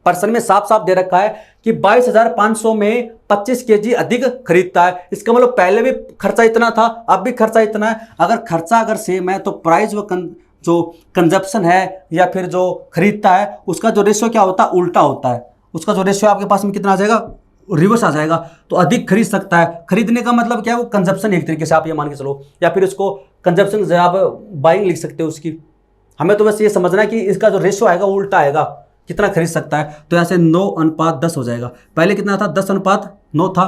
पर्सन में साफ साफ दे रखा है कि 22,500 में 25 kg अधिक खरीदता है। इसका मतलब पहले भी खर्चा इतना था, अब भी खर्चा इतना है। अगर खर्चा अगर सेम है तो प्राइस व जो कंजप्शन है या फिर जो खरीदता है उसका जो रेशियो क्या होता है, उल्टा होता है। उसका जो रेशियो आपके पास में कितना आ जाएगा, रिवर्स आ जाएगा। तो अधिक खरीद सकता है, खरीदने का मतलब क्या है, वो कंजप्शन एक तरीके से आप ये मान के चलो, या फिर उसको कंजप्शन आप बाइंग लिख सकते हो उसकी। हमें तो बस ये समझना है कि इसका जो रेशियो आएगा वो उल्टा आएगा, कितना खरीद सकता है। तो यहाँ से 9:10 हो जाएगा। पहले कितना था, 10:9 था,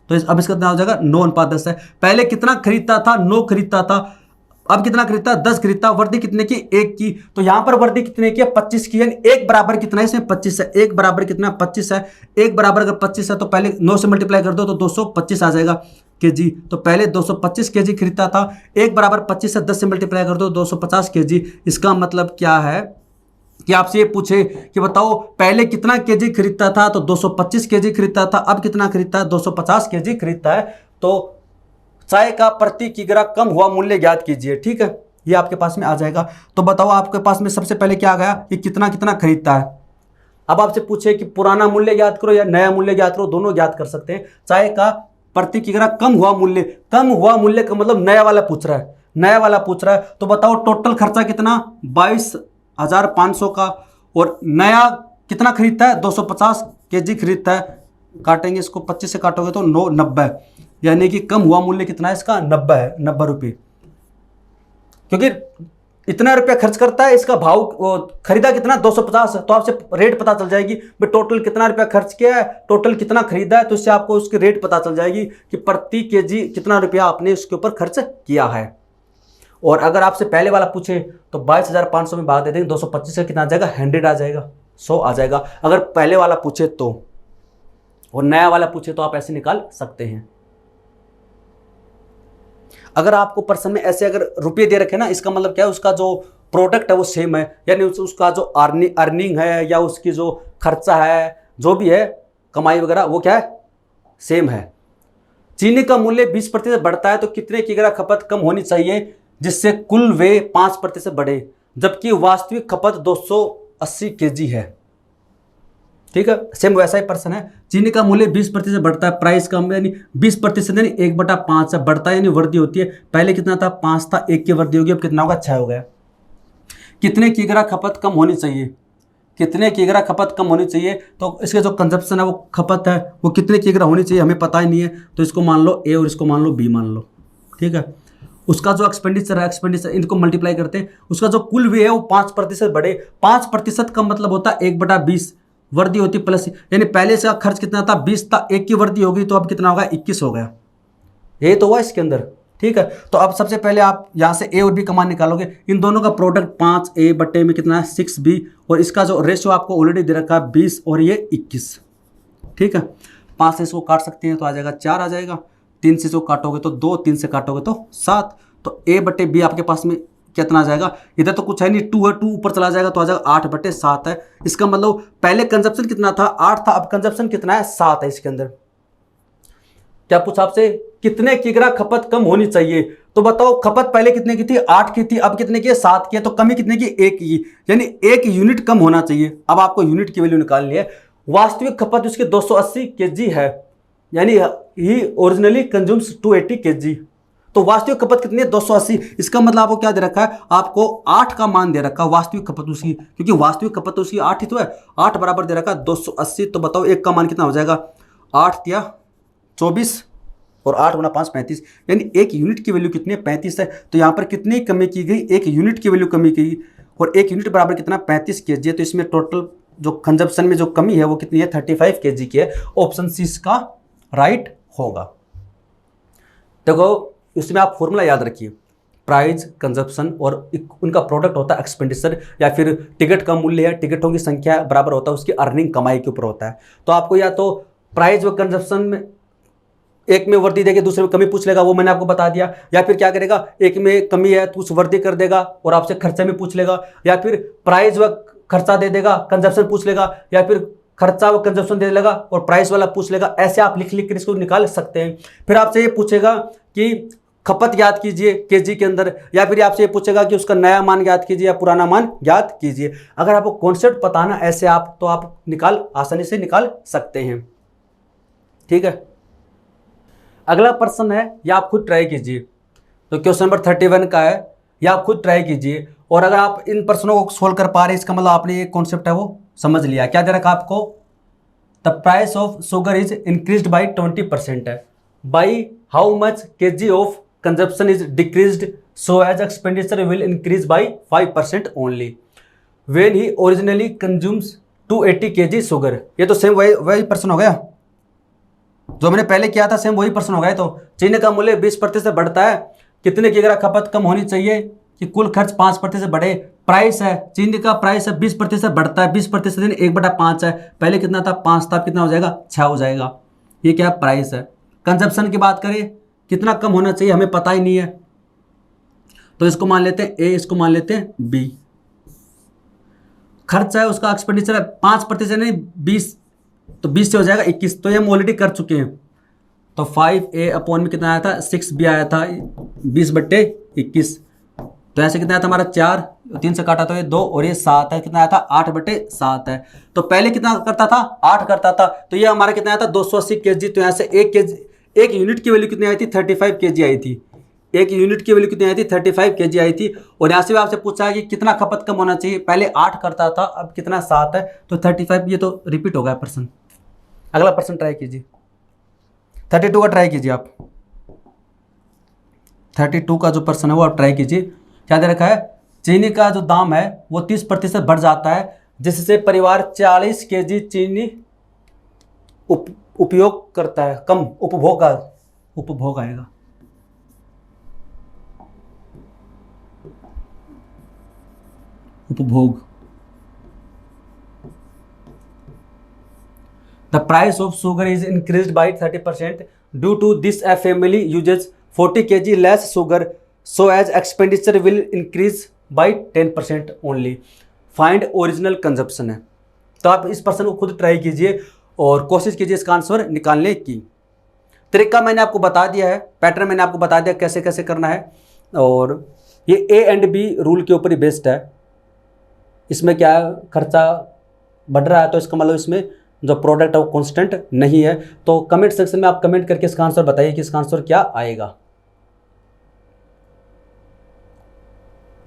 तो अब इसका कितना हो जाएगा, 9:10 है। पहले कितना खरीदता था, 9 खरीदता था, अब कितना खरीदता है, 10 खरीदता। वृद्धि कितने की, 1 की। तो यहां पर वृद्धि कितने की है, 25 की। यानी 1 बराबर कितना है, इसमें 25 है। 1 बराबर कितना, 25 है। 1 बराबर अगर 25 है तो पहले 9 से मल्टीप्लाई कर दो तो 225 आ जाएगा kg। तो पहले 225 kg खरीदता था, 1 बराबर 25 है, 10 से मल्टीप्लाई कर दो 250 kg। इसका मतलब क्या है कि आपसे ये पूछे कि बताओ पहले कितना केजी खरीदता था, तो 225 केजी खरीदता था, अब कितना खरीदता है, 250 केजी खरीदता है। तो चाय का प्रति किग्रा कम हुआ मूल्य ज्ञात कीजिए। ठीक है, ये आपके पास में आ जाएगा। तो बताओ आपके पास में सबसे पहले क्या आ गया कि कितना कितना खरीदता है। अब आपसे पूछे कि पुराना मूल्य ज्ञात करो या नया मूल्य ज्ञात करो, दोनों ज्ञात कर सकते हैं। चाय का प्रति किग्रा कम हुआ मूल्य, कम हुआ मूल्य का मतलब नया वाला पूछ रहा है, नया वाला पूछ रहा है। तो बताओ टोटल खर्चा कितना, 22,500 का, और नया कितना खरीदता है, 250 केजी खरीदता है। काटेंगे इसको, 25 से काटोगे तो 90, यानी कि कम हुआ मूल्य कितना है इसका, 90 है, 90 रुपये। क्योंकि इतना रुपया खर्च करता है, इसका भाव खरीदा कितना, 250। तो आपसे रेट पता चल जाएगी भाई टोटल कितना रुपया खर्च किया है, टोटल कितना खरीदा है। तो इससे आपको उसकी रेट पता चल जाएगी कि प्रति केजी कितना रुपया आपने इसके ऊपर खर्च किया है। और अगर आपसे पहले वाला पूछे तो 22,500 में भाग दे देंगे, 225 का कितना आ जाएगा, 100 आ जाएगा, 100 आ जाएगा। अगर पहले वाला पूछे तो, और नया वाला पूछे तो आप ऐसे निकाल सकते हैं। अगर आपको पर्सन में ऐसे अगर रुपये दे रखे ना, इसका मतलब क्या है, उसका जो प्रोडक्ट है वो सेम है, यानी उसका जो अर्निंग है या उसकी जो खर्चा है, जो भी है कमाई वगैरह, वो क्या है, सेम है। चीनी का मूल्य 20% बढ़ता है तो कितने किलोग्राम खपत कम होनी चाहिए जिससे कुल वे 5% बढ़े, जबकि वास्तविक खपत 280 केजी है। ठीक है, सेम वैसा ही प्रश्न है। चीनी का मूल्य 20% बढ़ता है, प्राइस कम यानी 20% यानी 1/5 से बढ़ता है यानी वृद्धि होती है। पहले कितना था 5 था, 1 की वृद्धि होगी, अब कितना होगा 6 हो गया। कितने किलोग्राम खपत कम होनी चाहिए, कितने किलोग्राम खपत कम होनी चाहिए, तो इसके जो कंजप्शन है वो खपत है वो कितने किलोग्राम होनी चाहिए हमें पता ही नहीं है, तो इसको मान लो ए और इसको मान लो बी मान लो। ठीक है, उसका जो एक्सपेंडिचर है, एक्सपेंडिचर इनको मल्टीप्लाई करते हैं, उसका जो कुल व्यय है वो 5% बढ़े। 5% का मतलब होता है 1/20 वृद्धि होती प्लस, यानी पहले से खर्च कितना था 20 था, 1 की वृद्धि होगी तो अब कितना होगा 21 हो गया। यही तो हुआ इसके अंदर। ठीक है, तो अब सबसे पहले आप यहाँ से ए और बी का मान निकालोगे। इन दोनों का प्रोडक्ट 5A बटे में कितना है 6B, और इसका जो रेशियो आपको ऑलरेडी दे रखा है 20 और ये 21। ठीक है, 5 से इसको काट सकते हैं तो आ जाएगा 4 आ जाएगा, 3 से इसको काटोगे तो 2, 3 से काटोगे तो 7, तो A बटे बी आपके पास में कितना आ जाएगा, इधर तो कुछ है नहीं, 2 है, 2 ऊपर चला जाएगा तो आ जाएगा 8/7 है। इसका मतलब पहले कंजप्शन कितना था 8 था, अब कंजप्शन कितना है 7 है। इसके अंदर क्या पूछा आपसे, कितने किलोग्राम खपत कम होनी चाहिए, तो बताओ खपत पहले कितने की थी 8 की थी, अब कितने की है 7 की है, तो कमी कितने की 1 की, यानी 1 यूनिट कम होना चाहिए। अब आपको यूनिट की वैल्यू निकालनी है। वास्तविक खपत उसकी 280 केजी है, यानी ही ओरिजिनली कंज्यूम्स 280 केजी, तो वास्तविक खपत कितनी है 280। इसका मतलब आपको क्या दे रखा है, आपको 8 का मान दे रखा है वास्तविक खपत उसकी, क्योंकि वास्तविक खपत उसकी 8 ही तो है, 8 बराबर दे रखा है 280। तो बताओ 1 का मान कितना हो जाएगा, 8 या 24 और 8 गुना 5 35, यानी 1 यूनिट की वैल्यू कितनी है 35 है। तो यहाँ पर कितनी कमी की गई, 1 यूनिट की वैल्यू कमी की, और 1 यूनिट बराबर कितना 35 केजी है। तो इसमें टोटल जो कंजप्शन में जो कमी है वो कितनी है 35 केजी की है। ऑप्शन सी इसका राइट होगा। देखो इसमें आप फॉर्मूला याद रखिए, प्राइस कंजप्शन और उनका प्रोडक्ट होता है एक्सपेंडिचर, या फिर टिकट का मूल्य है, टिकटों की संख्या बराबर होता है उसकी अर्निंग कमाई के ऊपर होता है। तो आपको या तो प्राइस व कंजप्शन में एक में वृद्धि देके दूसरे में कमी पूछ लेगा, वो मैंने आपको बता दिया, या फिर क्या करेगा एक में कमी है तो कुछ वृद्धि कर देगा और आपसे खर्चे में पूछ लेगा, या फिर प्राइस व खर्चा दे देगा, कंजप्शन पूछ लेगा, या फिर खर्चा व कंजप्शन दे लेगा और प्राइस वाला पूछ लेगा। ऐसे आप लिख लिख कर इसको निकाल सकते हैं। फिर आपसे ये पूछेगा कि खपत याद कीजिए केजी के अंदर, या फिर आपसे ये पूछेगा कि उसका नया मान याद कीजिए या पुराना मान याद कीजिए। अगर आपको कॉन्सेप्ट पता ना ऐसे आप, तो आप आसानी से निकाल सकते हैं। ठीक है, अगला प्रश्न है, या आप खुद ट्राई कीजिए। तो क्वेश्चन नंबर 31 का है, या आप खुद ट्राई कीजिए, और अगर आप इन प्रश्नों को सोल्व कर पा रहे हैं इसका मतलब आपने ये कॉन्सेप्ट है वो समझ लिया। क्या दे रखा आपको, the price of sugar is increased by 20% है, by how much kg of consumption is decreased so as expenditure will increase by 5% only when he originally consumes 280 kg sugar. ये तो सेम वही प्रश्न हो गया जो मैंने पहले किया था, सेम वही प्रश्न हो गया। तो चीनी का मूल्य 20% बढ़ता है, कितने किलोग्राम खपत कम होनी चाहिए कि कुल खर्च 5% बढ़े। प्राइस है, चीनी का प्राइस है 20% बढ़ता है, 20% 1/5 है, पहले कितना था 5 था, कितना हो जाएगा 6 हो जाएगा। ये क्या प्राइस है। कंजप्शन की बात करें कितना कम होना चाहिए हमें पता ही नहीं है, तो इसको मान लेते हैं ए, इसको मान लेते हैं बी। खर्च है उसका एक्सपेंडिचर है 5% नहीं 20, तो 20 से हो जाएगा 21, तो ये हम ऑलरेडी कर चुके हैं। तो 5A अपॉन में कितना आया था 6B आया था 20/21, तो ऐसे कितना आया था हमारा 4, 3 से काटा तो ये 2 और ये 7 है, कितना आया था 8/7 है। तो पहले कितना करता था 8 करता था, तो ये हमारा कितना आया था 280 केजी। तो यहाँ से 1 यूनिट की वैल्यू कितनी आई थी 35 केजी आई थी, 1 यूनिट की वैल्यू कितनी आई थी 35 केजी आई थी। और यहाँ से भी आपसे पूछा है कि कितना खपत कम होना चाहिए, पहले 8 करता था अब कितना 7 है, तो 35, ये तो रिपीट हो गया प्रश्न। अगला प्रश्न ट्राई कीजिए, 32 का ट्राई कीजिए आप, 32 का जो प्रश्न है वो आप ट्राई कीजिए। क्या दे रखा है, चीनी का जो दाम है वो 30% बढ़ जाता है, जिससे परिवार 40 केजी चीनी उपयोग करता है, कम उपभोग आएगा। उपभोग। The price of sugar is increased by 30%. Due to this, a family uses 40 kg less sugar, so as expenditure will increase by 10% only. Find original consumption है। तो आप इस प्रश्न को खुद ट्राई कीजिए और कोशिश कीजिए इसका आंसर निकालने की। तरीका मैंने आपको बता दिया है, पैटर्न मैंने आपको बता दिया कैसे कैसे करना है। और ये ए एंड बी रूल के ऊपर ही बेस्ड है। इसमें क्या है, खर्चा बढ़ रहा है तो इसका मतलब इसमें जो प्रोडक्ट है वो कांस्टेंट नहीं है। तो कमेंट सेक्शन में आप कमेंट करके इसका आंसर बताइए कि इसका आंसर क्या आएगा।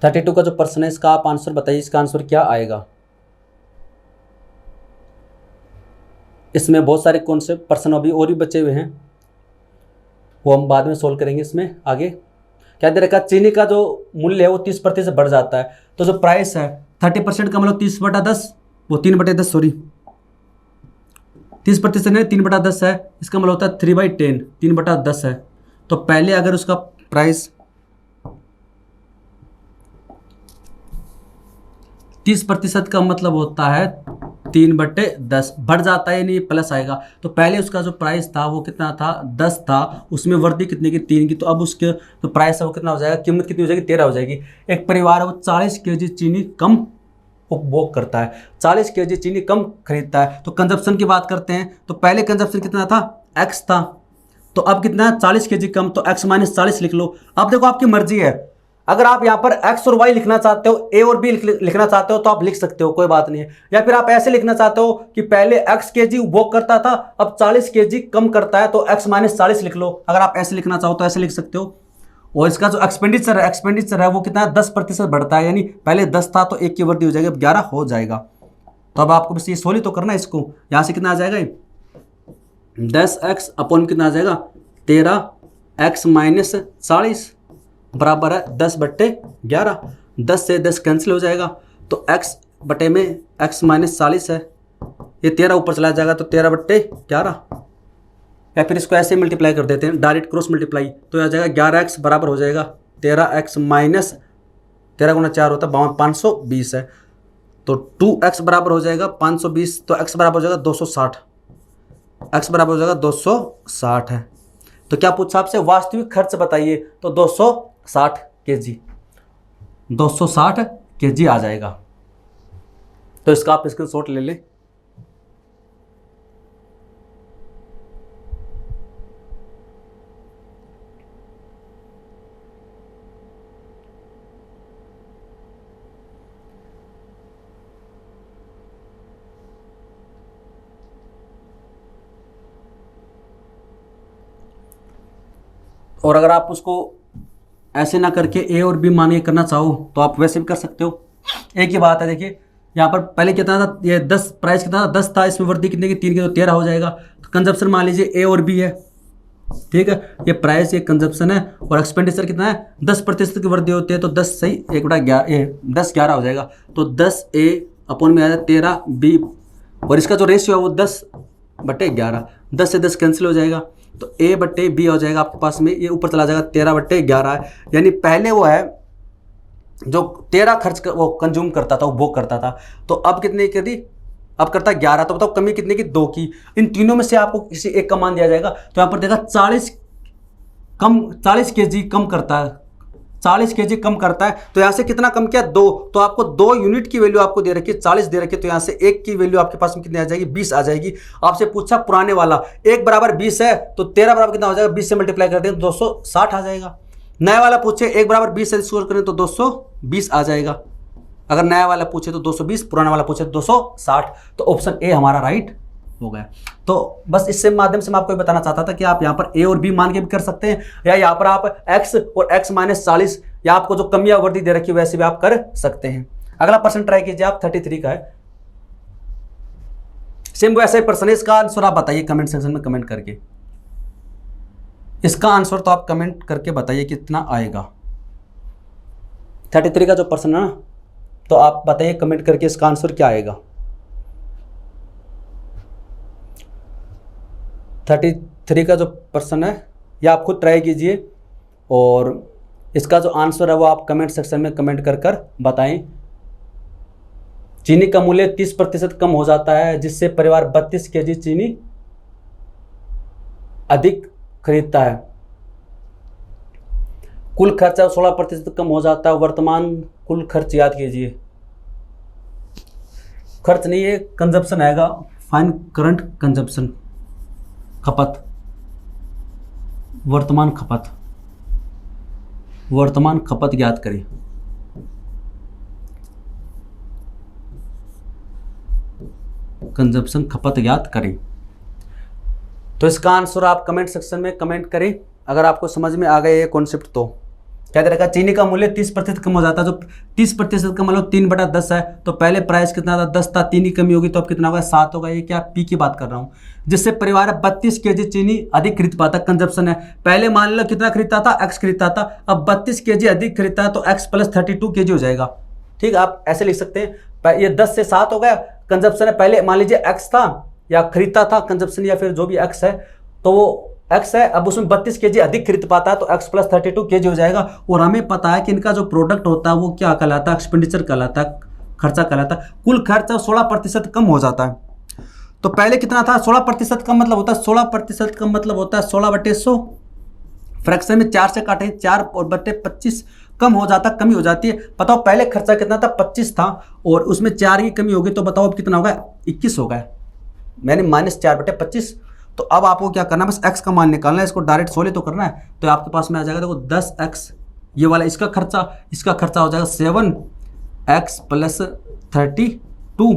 32 का जो प्रश्न है इसका आप आंसर बताइए, इसका आंसर क्या आएगा। इसमें बहुत सारे कॉन्सेप्ट प्रश्न अभी और भी बचे हुए हैं, वो हम बाद में सोल्व करेंगे। इसमें आगे क्या दे रखा, चीनी का जो मूल्य है वो 30% बढ़ जाता है। तो जो प्राइस है 30% का मतलब 30/10, वो 3/10 सॉरी 30% नहीं 3/10 है, इसका मतलब होता है 3/10, 3/10 है। तो पहले अगर उसका प्राइस 30% का मतलब होता है 3/10 बढ़ जाता है, यानी प्लस आएगा। तो पहले उसका जो प्राइस था वो कितना था, 10 था, उसमें वृद्धि कितने की, 3 की। तो अब उसके जो प्राइस है वो कितना हो जाएगा, कीमत कितनी हो जाएगी, 13 हो जाएगी। एक परिवार है वो 40 kg चीनी कम उपभोग करता है, 40 kg चीनी कम खरीदता है। तो कंजप्शन की बात करते हैं, तो पहले कंजप्शन कितना था, x था, तो अब कितना है 40 kg कम, तो x - 40 लिख लो। अब देखो आपकी मर्जी है, अगर आप यहाँ पर x और y लिखना चाहते हो, a और b लिखना चाहते हो तो आप लिख सकते हो, कोई बात नहीं है। या फिर आप ऐसे लिखना चाहते हो कि पहले x kg उपभोग करता था, अब 40 kg कम करता है, तो x - 40 लिख लो। अगर आप ऐसे लिखना चाहो तो ऐसे लिख सकते हो। और इसका जो एक्सपेंडिचर है वो कितना है, 10% बढ़ता है, यानी पहले 10 था तो 1 की वृद्धि हो जाएगी, अब 11 हो जाएगा। तो अब आपको बस ये सोल्व तो करना है इसको। यहाँ से कितना आ जाएगा, 10x अपॉन कितना आ जाएगा, 13x - 40 बराबर है 10/11। 10 से 10 कैंसिल हो जाएगा, तो x बटे में x - 40 है, ये 13 ऊपर चला जाएगा, तो 13/11। या फिर इसको ऐसे मल्टीप्लाई कर देते हैं, डायरेक्ट क्रॉस मल्टीप्लाई, तो आ जाएगा 11x बराबर हो जाएगा 13x माइनस 13 गुना 4 होता है 520 है, तो 2x बराबर हो जाएगा 520, तो x बराबर हो जाएगा 260, x बराबर हो जाएगा 260 है। तो क्या पूछा आपसे, वास्तविक खर्च बताइए, तो 260 kg, 260 kg आ जाएगा। तो इसका आप स्क्रीनशॉट ले लें। और अगर आप उसको ऐसे ना करके ए और बी मान के करना चाहो तो आप वैसे भी कर सकते हो। एक ही बात है, देखिए यहाँ पर पहले कितना था, ये 10 प्राइस कितना था, 10 था, इसमें वृद्धि कितने की, 3 की, तो 13 हो जाएगा। तो कंजप्शन मान लीजिए ए और बी है, ठीक है, ये प्राइस ये कंजप्शन है, और एक्सपेंडिचर कितना है, 10% की वृद्धि होती है, तो 10 सही 10/11 हो जाएगा। तो 10A अपॉन में आ जाएगा 13B, और इसका जो रेशियो है वो 10/11, 10 से 10 कैंसिल हो जाएगा, तो A/B हो जाएगा आपके पास में, ये ऊपर चला जाएगा 13/11 है। यानी पहले वो है जो 13 वो कंज्यूम करता था, उपभोग करता था, तो अब कितने की दी, अब करता 11, तो बताओ कमी कितने की, 2 की। इन तीनों में से आपको किसी एक का मान दिया जाएगा, तो यहाँ पर देखा 40 kg कम करता है, 40 kg कम करता है, तो यहाँ से कितना कम किया, 2, तो आपको 2 यूनिट की वैल्यू आपको दे रखी है, 40 दे रखी है, तो यहाँ से 1 की वैल्यू आपके पास में कितनी आ जाएगी, 20 आ जाएगी। आपसे पूछा पुराने वाला 1 बराबर 20 है, तो 13 बराबर कितना हो जाएगा, 20 से मल्टीप्लाई कर दें तो 260 आ जाएगा। नया वाला पूछे 1 बराबर 20 से स्कोर करें तो 220 आ जाएगा। अगर नया वाला पूछे तो 220, पुराना वाला पूछे तो 260, तो ऑप्शन ए हमारा राइट हो गया। तो बस इससे माध्यम से मैं आपको बताना चाहता था कि आप यहाँ पर ए और बी मान के भी कर सकते हैं, या यहाँ पर आप x और x - 40 या आपको जो कमी या वृद्धि दे रखी है वैसे भी आप कर सकते हैं। अगला प्रश्न ट्राई कीजिए आप, 33 का है, सेम वैसे प्रश्न है। इसका आंसर आप बताइए कमेंट सेक्शन में कमेंट करके, इसका आंसर तो आप कमेंट करके बताइए कितना आएगा। 33 का जो प्रश्न है ना, तो आप बताइए कमेंट करके इसका आंसर क्या आएगा। 33 का जो प्रश्न है ये आप खुद ट्राई कीजिए, और इसका जो आंसर है वो आप कमेंट सेक्शन में कमेंट कर बताएं। चीनी का मूल्य 30% कम हो जाता है, जिससे परिवार 32 kg चीनी अधिक खरीदता है। कुल खर्चा 16% कम हो जाता है। वर्तमान कुल खर्च याद कीजिए, खर्च नहीं है, कंजप्शन आएगा, फाइन करंट कंजप्शन, खपत। वर्तमान खपत ज्ञात करें। कंजप्शन खपत ज्ञात करें। तो इसका आंसर आप कमेंट सेक्शन में कमेंट करें अगर आपको समझ में आ गया ये कॉन्सेप्ट। तो क्या करेगा, चीनी का मूल्य 30% कम हो जाता है। जो 30% का मतलब 3/10 है, तो पहले प्राइस कितना था, 10 था, 3 की कमी होगी तो अब कितना होगा, 7 होगा। ये क्या पी की बात कर रहा हूँ। जिससे परिवार 32 kg चीनी अधिक खरीद पाता, कंजप्शन है। पहले मान लो कितना खरीदता था, x खरीदता था, अब 32 kg अधिक खरीदता है तो x + 32 kg हो जाएगा। ठीक, आप ऐसे लिख सकते हैं। ये 10 से 7 हो गया, कंजप्शन है। पहले मान लीजिए x था या खरीदता था कंजप्शन, या फिर जो भी x है, तो वो x है, अब उसमें 32 kg अधिक खरीद पाता है तो x + 32 kg हो जाएगा। और हमें पता है कि इनका जो प्रोडक्ट होता है वो क्या कहलाता है, एक्सपेंडिचर कहलाता है, खर्चा कहलाता है। कुल खर्चा 16% कम हो जाता है। तो पहले कितना था, 16% कम मतलब होता है, 16% कम मतलब होता है 16/100। फ्रैक्शन में 4 से काटें, 4/25 कम हो जाता, कमी हो जाती है। बताओ पहले खर्चा कितना था, 25 था, और उसमें 4 की कमी होगी तो बताओ अब कितना होगा, 21 होगा। मैंने -4/25। तो अब आपको क्या करना है, बस x का मान निकालना है, इसको डायरेक्ट सोल्व तो करना है। तो आपके पास में आ जाएगा, देखो 10x ये वाला इसका खर्चा हो जाएगा 7x + 32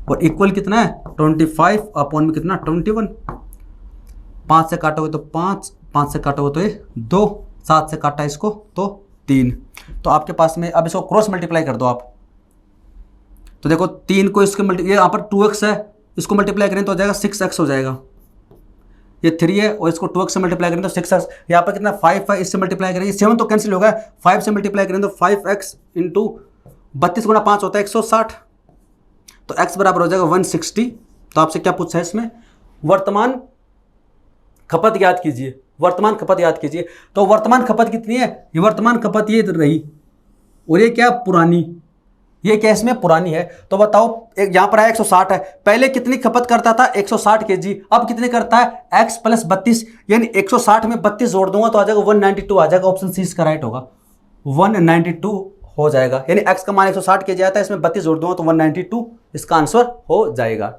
और इक्वल कितना है 25 अपॉन में कितना 21। 5 से काटोगे तो 5, 5 से काटोगे तो ये 2, 7 से काटा इसको तो 3। तो आपके पास में अब इसको क्रॉस मल्टीप्लाई कर दो आप। तो देखो 3 को इसके ये यहाँ पर 2x है, इसको मल्टीप्लाई करें तो हो जाएगा 6x हो जाएगा। ये 3 है और इसको 2x से मल्टीप्लाई करें तो 6x। यहाँ पर कितना 5 है, इससे मल्टीप्लाई करेंगे 7 तो कैंसिल होगा, 5 से मल्टीप्लाई करें तो 5x × 32 × 5 होता है 160। तो x बराबर हो जाएगा 160। तो आपसे क्या पूछा है इसमें, वर्तमान खपत ज्ञात कीजिए। वर्तमान खपत याद कीजिए। तो वर्तमान खपत कितनी है, ये वर्तमान खपत ये रही, और ये क्या पुरानी, ये क्या इसमें पुरानी है। तो बताओ एक यहाँ पर है 160 है, पहले कितनी खपत करता था 160 kg, अब कितने करता है x + 32, यानी 160 में 32 जोड़ दूंगा तो आ जाएगा 192 आ जाएगा। ऑप्शन सी इसका राइट होगा, 192 हो जाएगा। यानी x का मान 160 kg आता है, इसमें 32 जोड़ दूंगा तो 192 इसका आंसर हो जाएगा।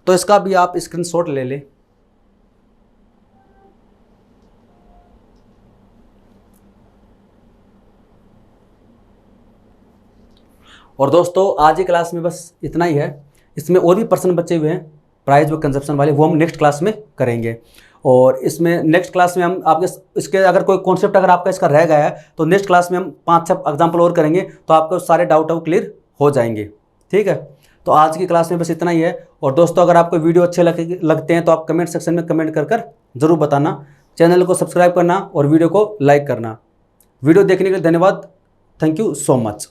तो इसका भी आप स्क्रीनशॉट ले लें। और दोस्तों आज की क्लास में बस इतना ही है। इसमें और भी प्रश्न बचे हुए हैं प्राइस व कंजप्शन वाले, वो हम नेक्स्ट क्लास में करेंगे। और इसमें नेक्स्ट क्लास में हम आपके इसके अगर कोई कॉन्सेप्ट अगर आपका इसका रह गया है तो नेक्स्ट क्लास में हम 5-6 एग्जाम्पल और करेंगे, तो आपको सारे डाउट क्लियर हो जाएंगे। ठीक है, तो आज की क्लास में बस इतना ही है। और दोस्तों अगर आपको वीडियो अच्छे लगते हैं तो आप कमेंट सेक्शन में कमेंट कर जरूर बताना। चैनल को सब्सक्राइब करना और वीडियो को लाइक करना। वीडियो देखने के लिए धन्यवाद। Thank you so much.